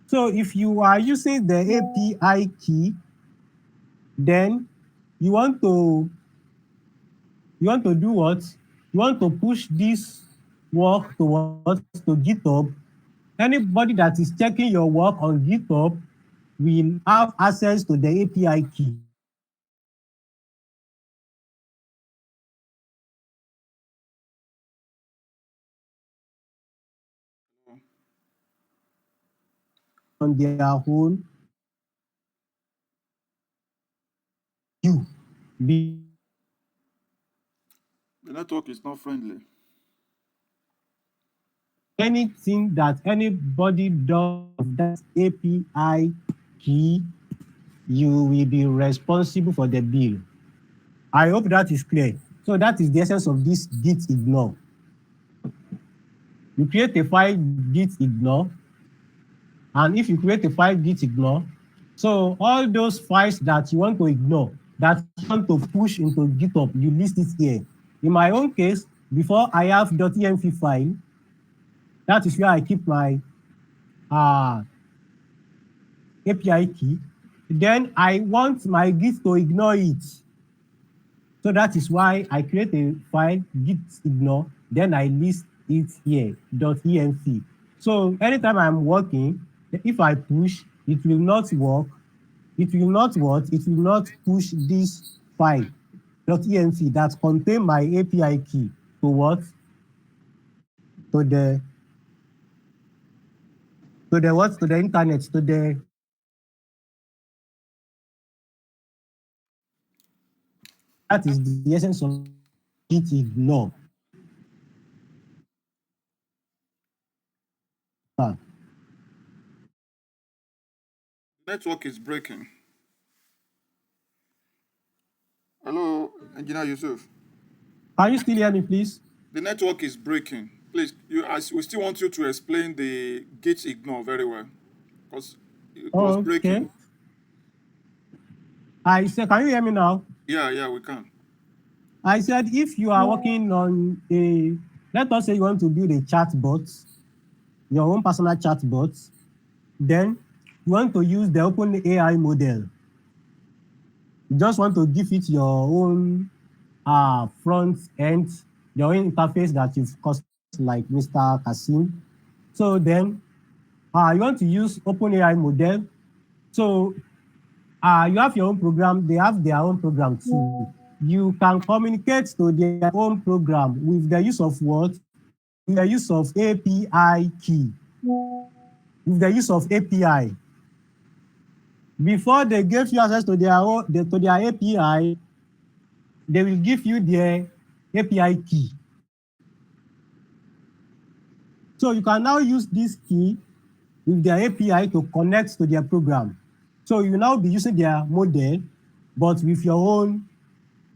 So if you are using the API key, then you want to do what? You want to push this work towards to GitHub. Anybody that is checking your work on GitHub will have access to the API key on their own. You be The network is not friendly. anything that anybody does with that API key, you will be responsible for the bill. I hope that is clear. So that is the essence of this gitignore. You create a file gitignore, and if you create a file gitignore, so all those files that you want to ignore, that you want to push into GitHub, you list it here. In my own case, before I have .env file, that is where I keep my API key. Then I want my Git to ignore it. So that is why I create a file gitignore, then I list it here, .env. So anytime I'm working, if I push, it will not work. It will not what? It will not push this file, .env, that contain my API key to what? To the what? To the internet, to the that is the essence of gitignore. Network is breaking. Hello, Engineer Yusuf. Can you still hear me, please? The network is breaking. Please, we still want you to explain the gitignore very well, because it was Okay. breaking. I said, can you hear me now? Yeah, we can. I said, if you are working on let us say you want to build a chatbot, your own personal chatbot, then you want to use the open AI model. You just want to give it your own front end, your own interface that you've customized like Mr. Kasim. So then you want to use open AI model. So you have your own program, they have their own program too. You can communicate to their own program with the use of what? With the use of API key, with the use of API. Before they give you access to their API, they will give you their API key. So you can now use this key with their API to connect to their program. So you now be using their model, but with your own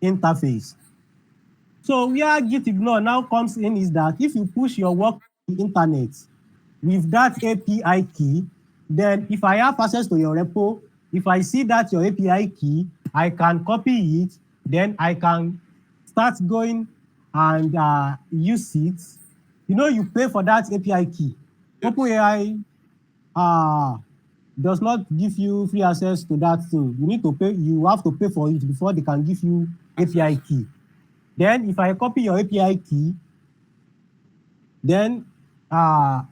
interface. So where gitignore now comes in is that if you push your work to the internet with that API key, then if I have access to your repo, if I see that your API key, I can copy it, then I can start going and use it. You know, you pay for that API key. Yes. OpenAI does not give you free access to that thing. You need to pay, you have to pay for it before they can give you API key. Then if I copy your API key, then I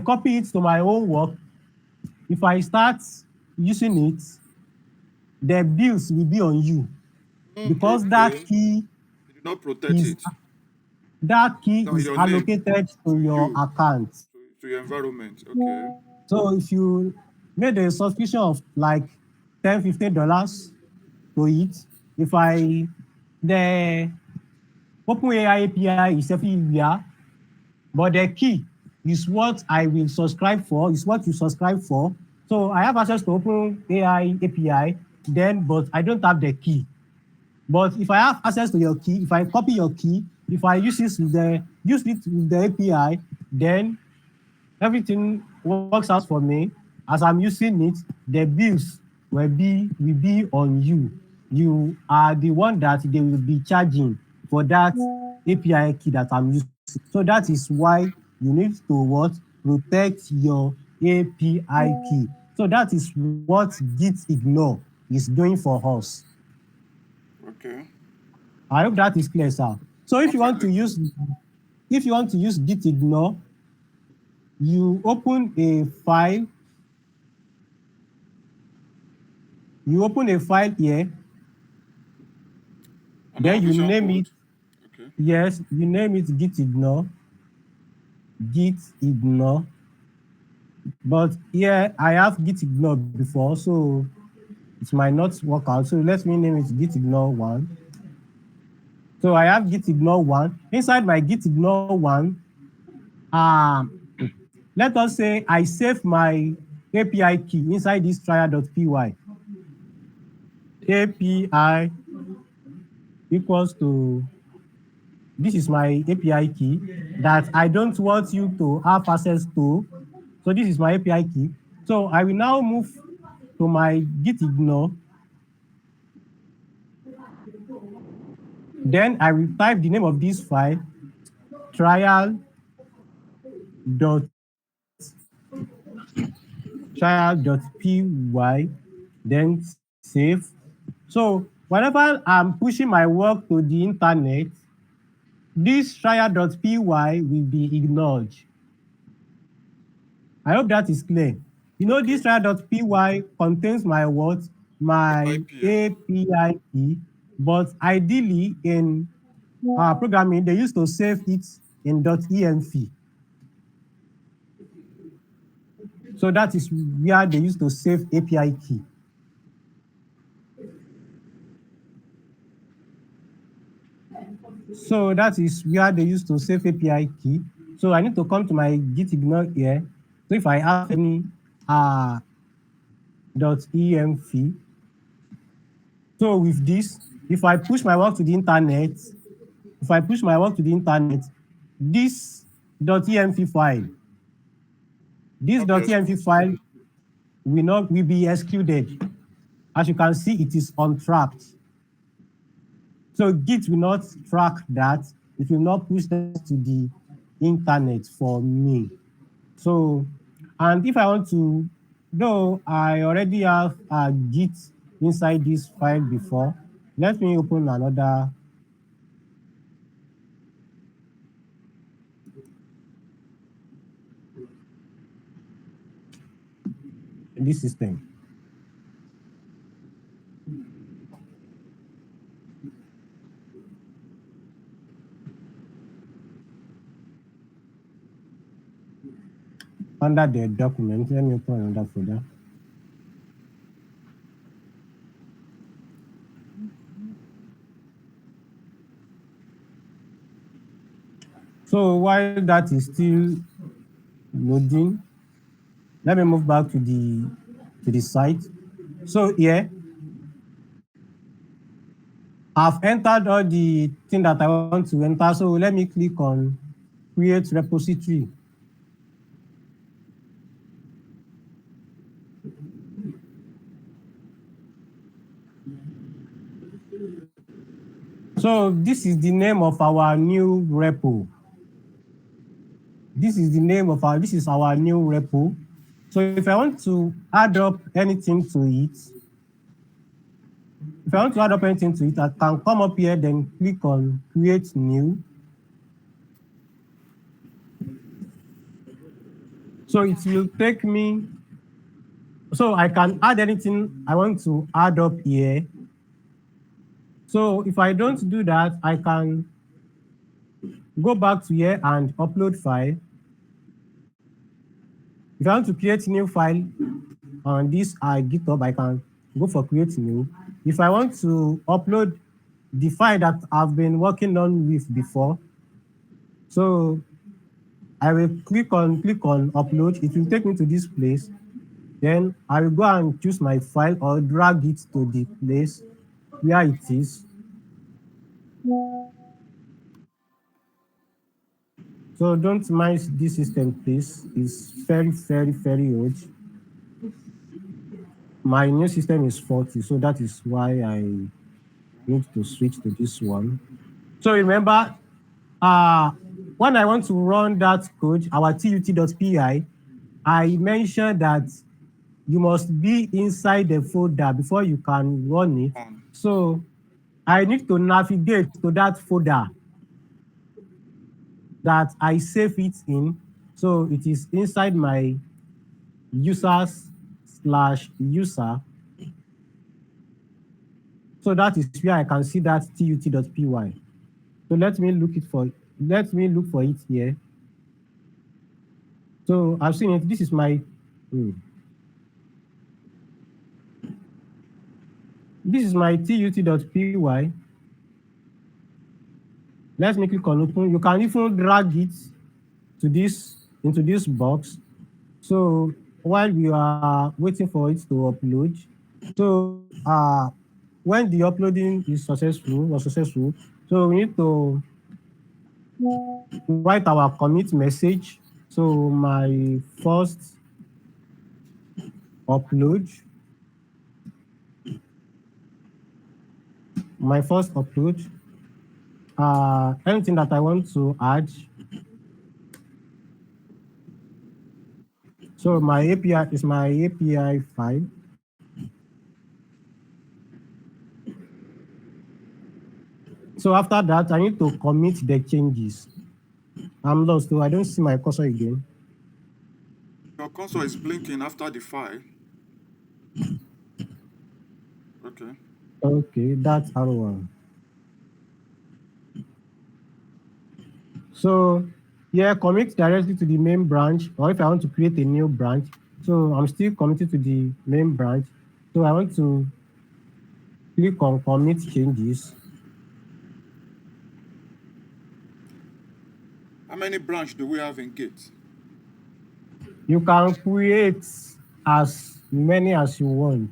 copy it to my own work. If I start using it, the bills will be on you because that Okay. key You do not protect is it. No, is your name allocated to to your you, account. to your environment. Okay. So if you made a subscription of like $10, $15 to it, if I the OpenAI API is everywhere, but the key is what I will subscribe for, is what you subscribe for. So I have access to OpenAI API, then, but I don't have the key. But if I have access to your key, if I copy your key, if I use it with the API, then everything works out for me. As I'm using it, the bills will be on you. you are the one that they will be charging for that API key that I'm using. So that is why you need to what? Protect your API key. So that is what gitignore is doing for us. Okay. I hope that is clear, sir. So if you want Perfectly to clear. use gitignore, you open a file. You open a file here, And then our you Visual name Code. it. Okay. Yes, you name it gitignore. But here I have gitignore before, so it might not work out. So let me name it gitignore one. So I have gitignore one. Inside my gitignore one, let us say I save my API key inside this trial.py. API equals to, this is my API key that I don't want you to have access to. So this is my API key. So I will now move to my gitignore. Then I will type the name of this file, trial.py, then save. So whenever I'm pushing my work to the internet, this trial.py will be ignored. I hope that is clear. You know, Okay. this trial.py contains my what? My API. API key, but ideally in programming, they used to save it in .env. So that is where they used to save API key. So that is where they used to save API key. So I need to come to my gitignore here. So if I have any .env, so with this, if I push my work to the internet, this .env file, this Not be .env exposed. file will be excluded. As you can see, it is untracked. So Git will not track that. It will not push that to the internet for me. So, and if I want to, though I already have a Git inside this file before, let me open another this system. Under the document, let me open another folder. So while that is still loading, let me move back to the site. So here, I've entered all the thing that I want to enter. So let me click on create repository. So this is the name of our new repo. This is our new repo. So if I want to add up anything to it, I can come up here, then click on create new. So it will take me, so I can add anything I want to add up here. So if I don't do that, I can go back to here and upload file. If I want to create new file on this GitHub, I can go for create new. If I want to upload the file that I've been working on with before, so I will click on upload. It will take me to this place. Then I will go and choose my file or drag it to the place where it is. So don't mind this system, please. It's very, very, very old. My new system is faulty, so that is why I Need to switch to this one. So remember, when I want to run that code, our tut.py, I mentioned that you must be inside the folder before you can run it. So I need to navigate to that folder that I save it in. So it is inside my users/user. So that is where I can see that tut.py. So let me look for it here. So I've seen it. This is my tut.py. Let me click on open. You can even drag it to into this box. So while we are waiting for it to upload, so when the uploading is successful, so we need to write our commit message. So my first upload, anything that I want to add. So my API is my API file. So after that, I need to commit the changes. I'm lost, so I don't see my cursor again. Your cursor is blinking after the file. Okay. Okay, that's R1. So yeah, commit directly to the main branch, or if I want to create a new branch. So I'm still committed to the main branch. So I want to click on commit changes. How many branches do we have in Git? You can create as many as you want.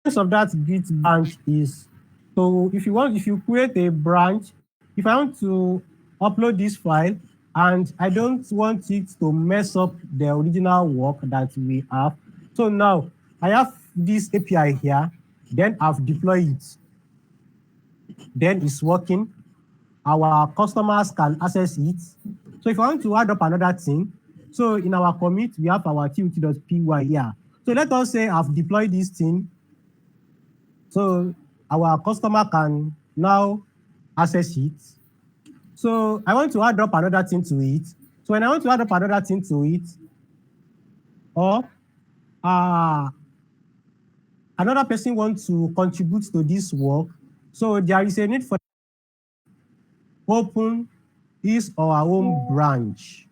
Of that Git branch is, so if you create a branch, if I want to upload this file and I don't want it to mess up the original work that we have, so now I have this API here, then I've deployed it, then it's working. Our customers can access it. So if I want to add up another thing, so in our commit we have our tut.py here. So let us say I've deployed this thing. So our customer can now access it. So I want to add up another thing to it. So when I want to add up another thing to it, or another person wants to contribute to this work, so there is a need for open his or our own branch.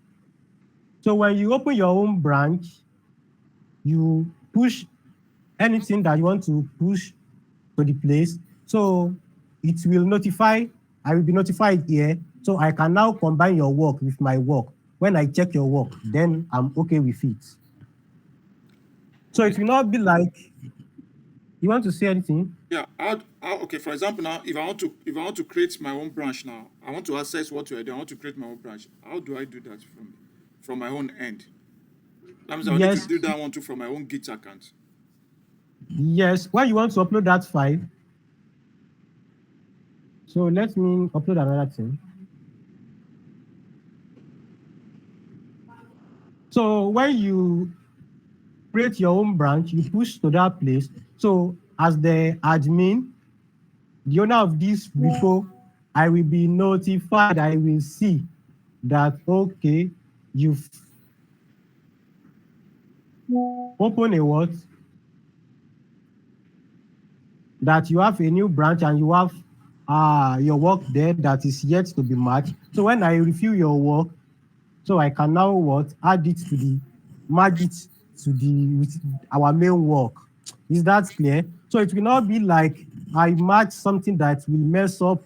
So when you open your own branch, you push anything that you want to push to the place. So it will notify, I will be notified here. So I can now combine your work with my work. When I check your work, then I'm okay with it. So it will not be like, you want to say anything? Yeah. Okay. For example, now if I want to create my own branch now, I want to access what you're doing. I want to create my own branch. How do I do that from my own end? That means I need to Yes, do that one too from my own Git account. yes. When you want to upload that file, so let me upload another thing. So when you create your own branch, you push to that place. So as the admin, the owner of this repo, I will be notified. I will see that, okay, you've opened a what? That you have a new branch and you have your work there that is yet to be matched. So when I review your work, so I can now what? Add it to the, merge it to the, with our main work. Is that clear? So it will not be like I match something that will mess up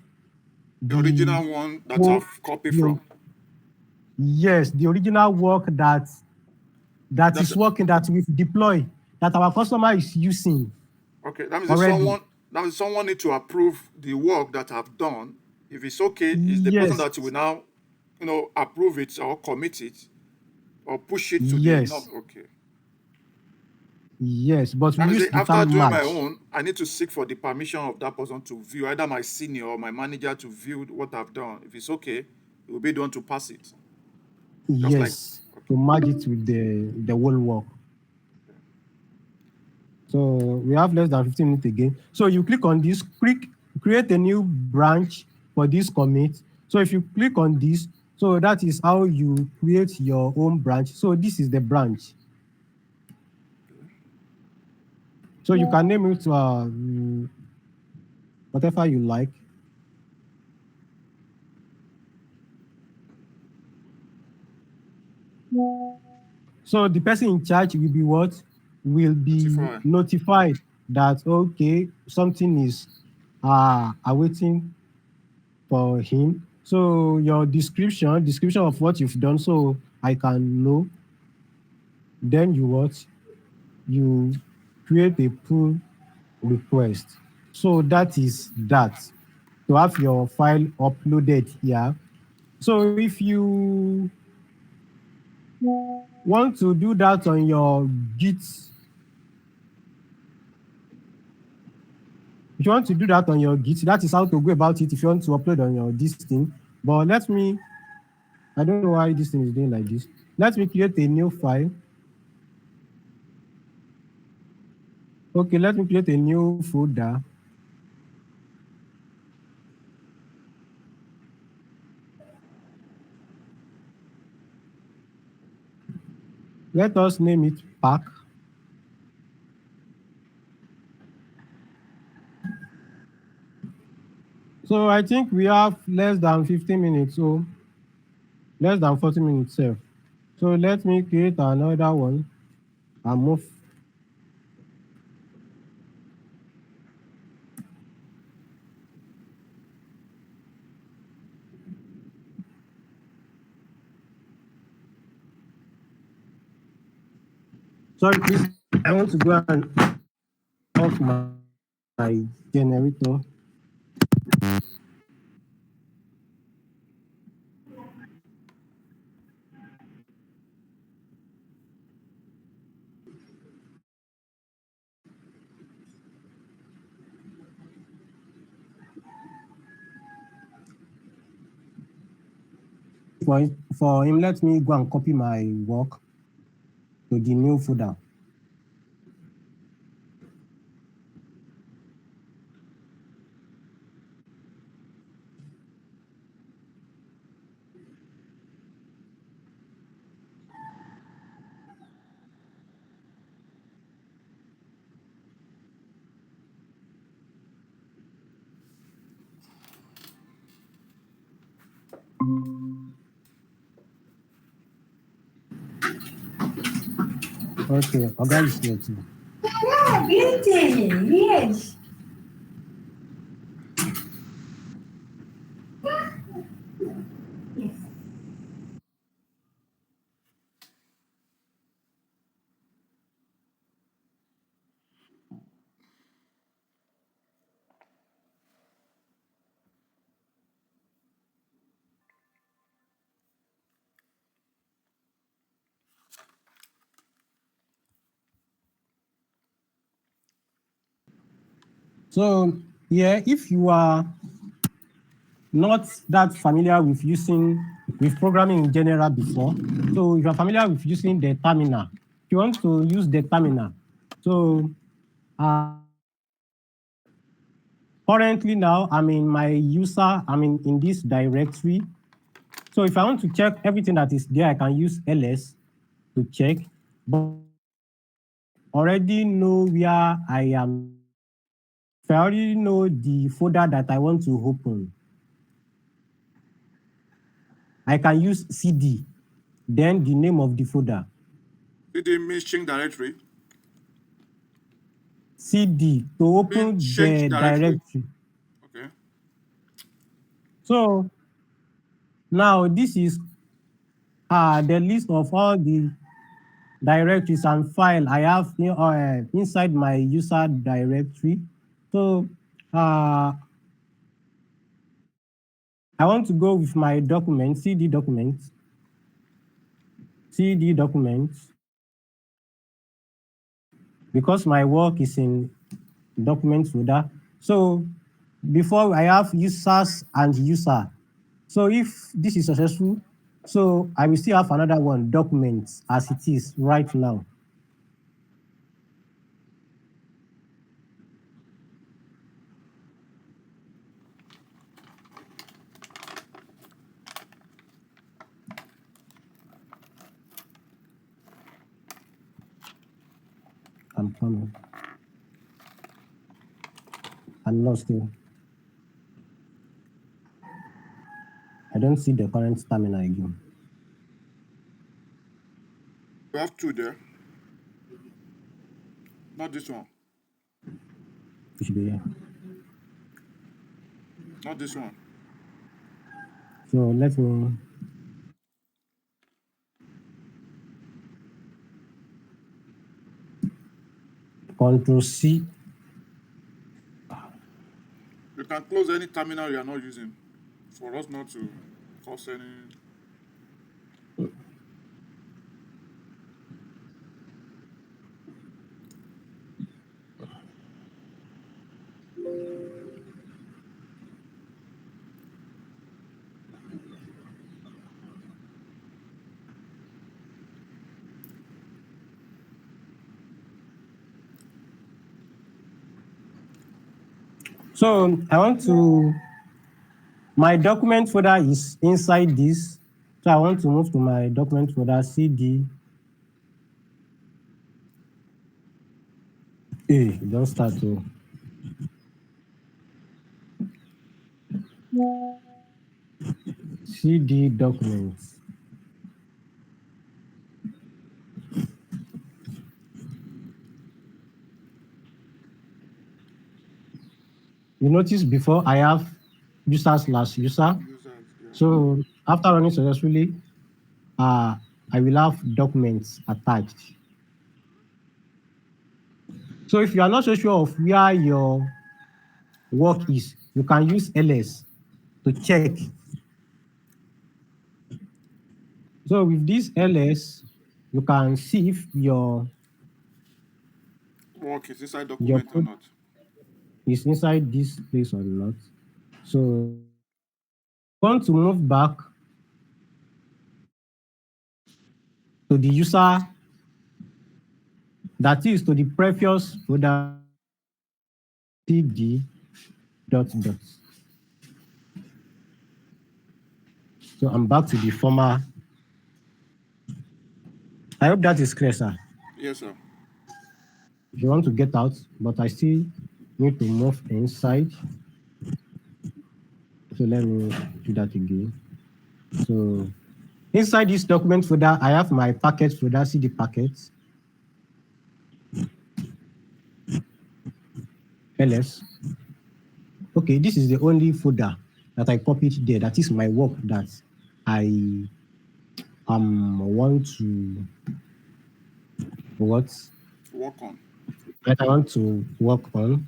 The original one that I've copied from. Yes, the original work that is working, that we've deployed, that our customer is using. Okay, that means already. someone need to approve the work that I've done. If it's okay, is the person Yes, that will now, approve it or commit it or push it to the yes, okay. Yes, but we That use means the after term doing my match. own, I need to seek for the permission of that person to view, either my senior or my manager to view what I've done. If it's okay, it will be the one to pass it. Just like, Yes, okay. to merge it with the whole work. So we have less than 15 minutes again. So you click on this, create a new branch for this commit. So if you click on this, so that is how you create your own branch. So this is the branch. So you can name it whatever you like. So the person in charge will be what? Will be Notify. notified that, okay, something is awaiting for him. So your description of what you've done, so I can know. Then you what? You create a pull request. So that is that. To have your file uploaded here. So if you want to do that on your Git, if you want to do that on your Git, that is how to go about it if you want to upload on your this thing. But let me, I don't know why this thing is doing like this. Let me create a new file. Okay, let me create a new folder. Let us name it pack. So I think we have less than 15 minutes, so less than 40 minutes. Sir. So let me create another one and move. Sorry, please. I want to go and off my generator. For him, let me go and copy my work to the new folder. Okay, Oga is here too. Yes. So yeah, if you are not that familiar with programming in general before, so if you're familiar with using the terminal, if you want to use the terminal, so currently now I'm in this directory. So if I want to check everything that is there, I can use ls to check, but already know where I am. If I already know the folder that I want to open, I can use cd, then the name of the folder. CD means change directory. cd to open Change the directory. directory. Okay. So now this is the list of all the directories and file I have inside my user directory. So I want to go with my document, cd documents. because my work is in document folder. So before I have users and user. So if this is successful, so I will still have another one, documents, as it is right now. I'm coming. I'm not still. I don't see the current stamina again. You have two there. Not this one. It should be here. Not this one. So let me Control C. You can close any terminal you are not using for us not to cause any. So I want to, my document folder is inside this. So I want to move to my document folder, CD. Hey, don't start to. CD documents. You notice before I have user/user. Users, yeah. So after running successfully, I will have documents attached. So if you are not so sure of where your work is, you can use ls to check. So with this ls, you can see if your Work is inside document or code not. is inside this place or not. So want to move back to the user, that is to the previous folder, cd dot dot. So I'm back to the former. I hope that is clear, sir. Yes, sir. If you want to get out, but I still need to move inside. So let me do that again. So inside this document folder, I have my packet folder, CD packets, ls. Okay, this is the only folder that I copied there. That is my work that I want to what? Work on. That I want to work on.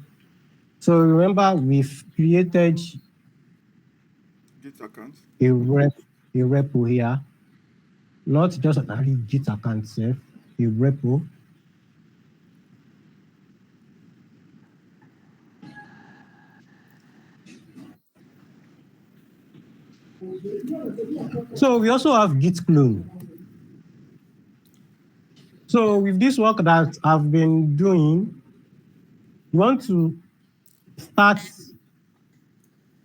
So remember, we've created Git account. a repo here, not just an Git account itself, a repo. So we also have Git clone. So with this work that I've been doing, you want to start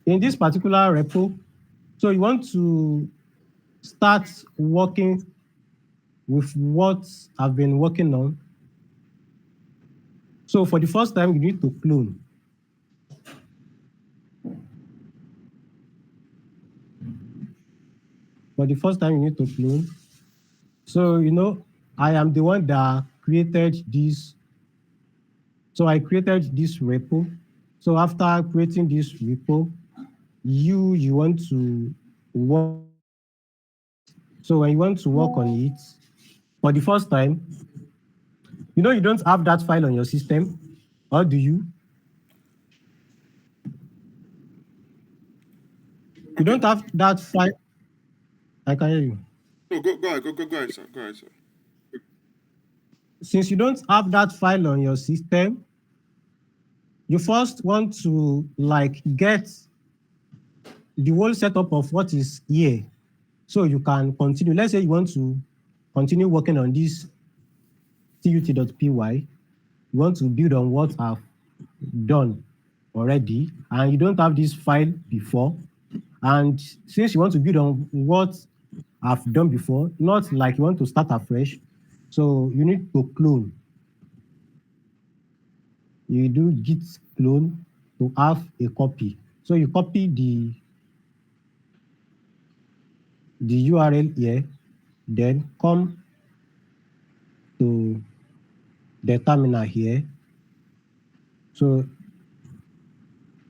in this particular repo. So you want to start working with what I've been working on. So for the first time, you need to clone. For the first time, you need to clone. So, I am the one that created this. So I created this repo. So after creating this repo, you want to work. So when you want to work on it, for the first time, you don't have that file on your system, or do you? You Okay. don't have that file. I can hear you. No, go ahead. Go ahead, sir. Go ahead, sir. since you don't have that file on your system, you first want to like get the whole setup of what is here so you can continue. Let's say you want to continue working on this tut.py. You want to build on what I've done already, and you don't have this file before. And since you want to build on what I've done before, not like you want to start afresh, so you need to clone. You do git clone to have a copy. So you copy the URL here, then come to the terminal here. So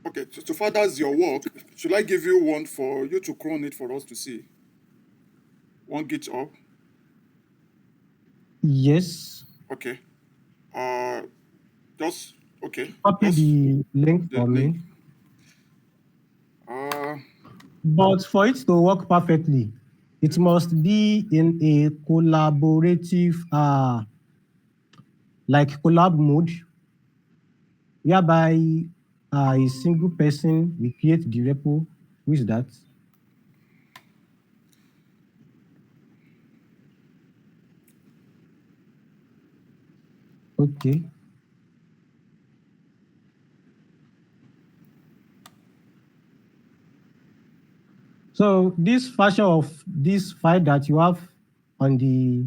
Okay, so far that's your work. Should I give you one for you to clone it for us to see? One GitHub. yes, Okay. Just okay. copy Just the link the for link. me. But for it to work perfectly, it must be in a collaborative, like collab mode, whereby a single person will create the repo. Who is that? Okay. So this version of this file that you have on the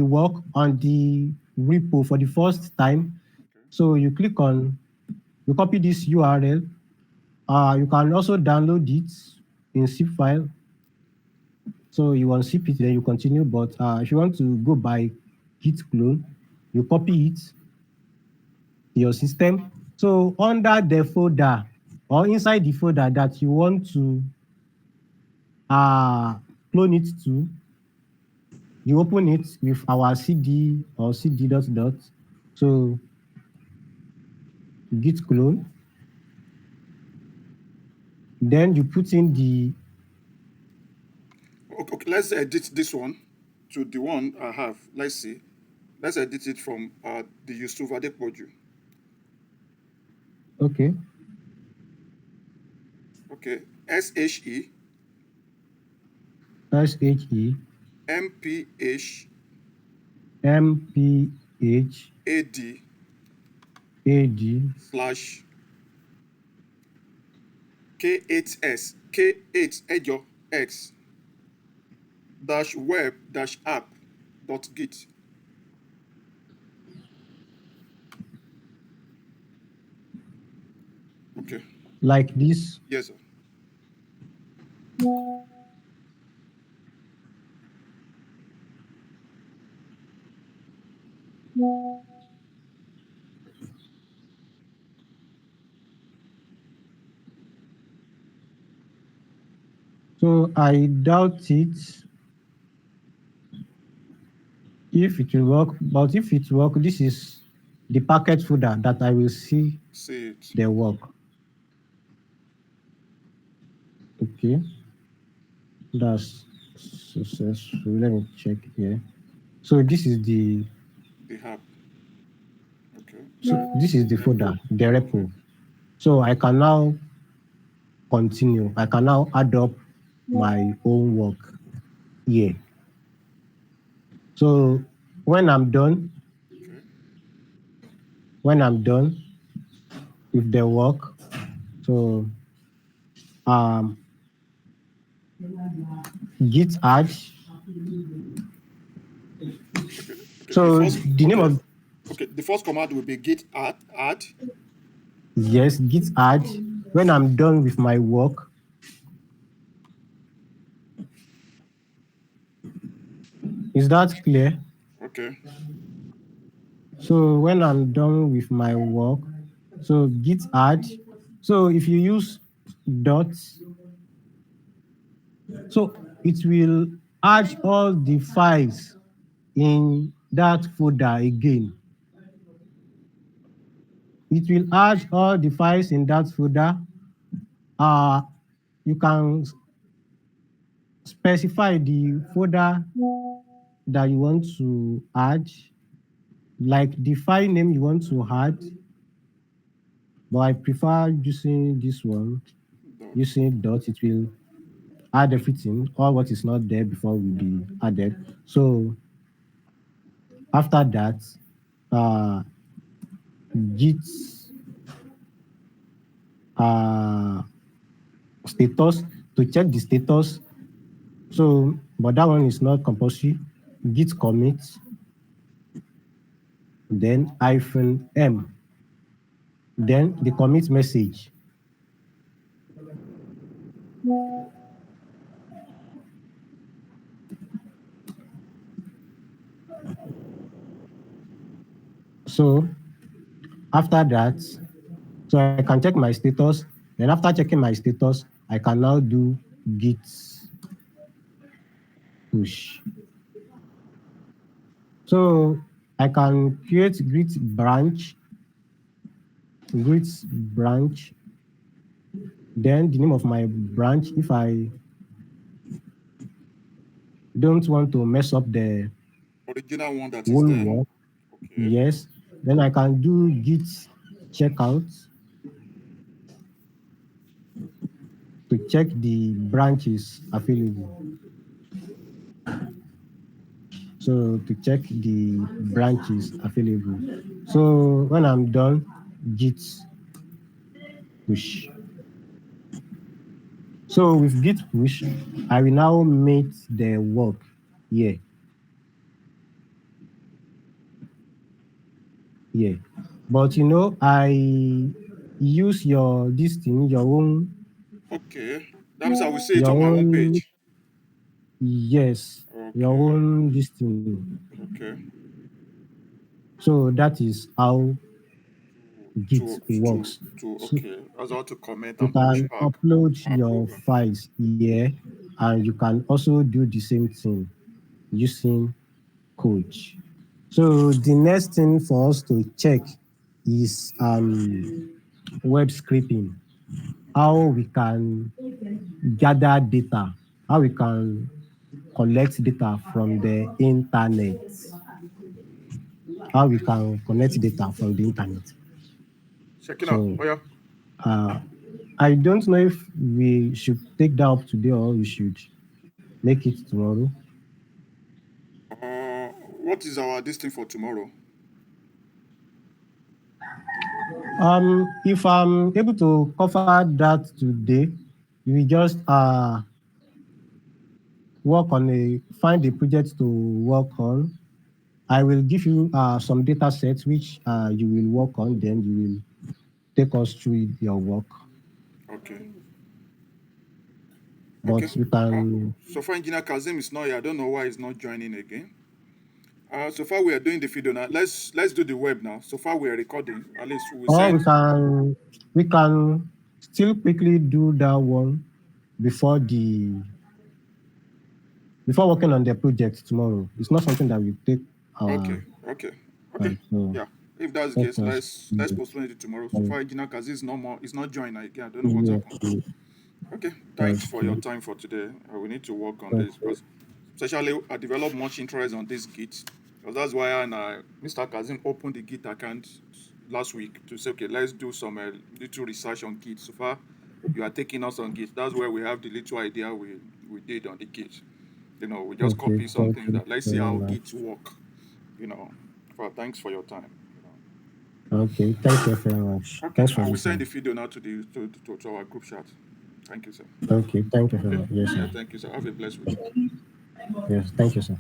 work on the repo for the first time. So you click on, you copy this URL. You can also download it in zip file. So you unzip it, then you continue. But if you want to go by git clone, you copy it to your system. So under the folder or inside the folder that you want to clone it to, you open it with our cd or cd dot dot. So git clone. Then you put in the Okay, let's edit this one to the one I have. Let's see. Let's edit it from the Yusuf Adepoju. okay. Okay. SHE SHE MPH MPH AD AD slash K8S K8 Ejo X dash web dash app dot git. Okay. like this. Yes, sir. So I doubt it if it will work, but if it work, this is the packet folder that I will see See it. the work. Okay, that's successful. Let me check here. So this is the The app. Okay. folder, the repo. So I can now continue. I can now add up my own work here. So when I'm done, Okay. with the work, so git add. Okay. Okay. So the name of Okay. The first command will be git add. yes, git add. When I'm done with my work, is that clear? Okay. So when I'm done with my work, so git add. So if you use dots, so it will add all the files in that folder again. It will add all the files in that folder. You can specify the folder that you want to add. like the file name you want to add, but I prefer using this one, Dot. using dot. It will add everything, all what is not there before will be added. So after that, uh, git uh, status to check the status. So, but that one is not compulsory. Git commit, then -m, then the commit message. So after that, so I can check my status. Then after checking my status, I can now do git push. So I can create git branch, then the name of my branch. If I don't want to mess up the Original one that is whole there. work, Okay. yes, then I can do git checkout to check the branches available. So to check the branches available. So when I'm done, git push. So with git push, I will now make the work here. Here. But I use this thing, Okay. That means I will see it your on my own own, page. yes, your Okay. own this thing. Okay. So that is how Git To to works. to So okay. That's how to comment you and push can back upload my your program. files here, and you can also do the same thing using Coach. So the next thing for us to check is web scraping. How we can gather data, how we can collect data from the internet, how we can collect data from the internet. Checking out. So Oh yeah. uh, I don't know if we should take that up today or we should make it tomorrow. What is our this thing for tomorrow? If I'm able to cover that today, we just find a project to work on. I will give you some data sets which you will work on, then you will take us through your work. Okay. Okay. But we can, So far, Engineer Kazim is not here. I don't know why he's not joining again. So far we are doing the video now. Let's do the web now. So far we are recording. At least we or send. we can still quickly do that one before before working on the project tomorrow. It's not something that will take Okay. our Okay. Okay. time. So Yeah. If that's the let case, us let's postpone it to tomorrow. So far, Engineer Kazim is no more. Is not joining again. I don't know what yeah, happened. Okay. Thanks for your okay, time for today. We need to work on this okay. because, especially, I developed much interest on this Git because that's why Mr. Kazim opened the Git account last week to say, okay, let's do some little research on Git. So far, you are taking us on Git. That's where we have the little idea we did on the Git. We just Okay, copy some thank things you that let's see very how much. Git work. You know, thanks for your time. Okay, thank you very much. Okay, Thanks for I will send the listening. video now to our group chat. Thank you, sir. Okay, thank you very Okay, much. Yes, yeah, sir. thank you, sir. Have a blessed week. Yes, thank you, sir.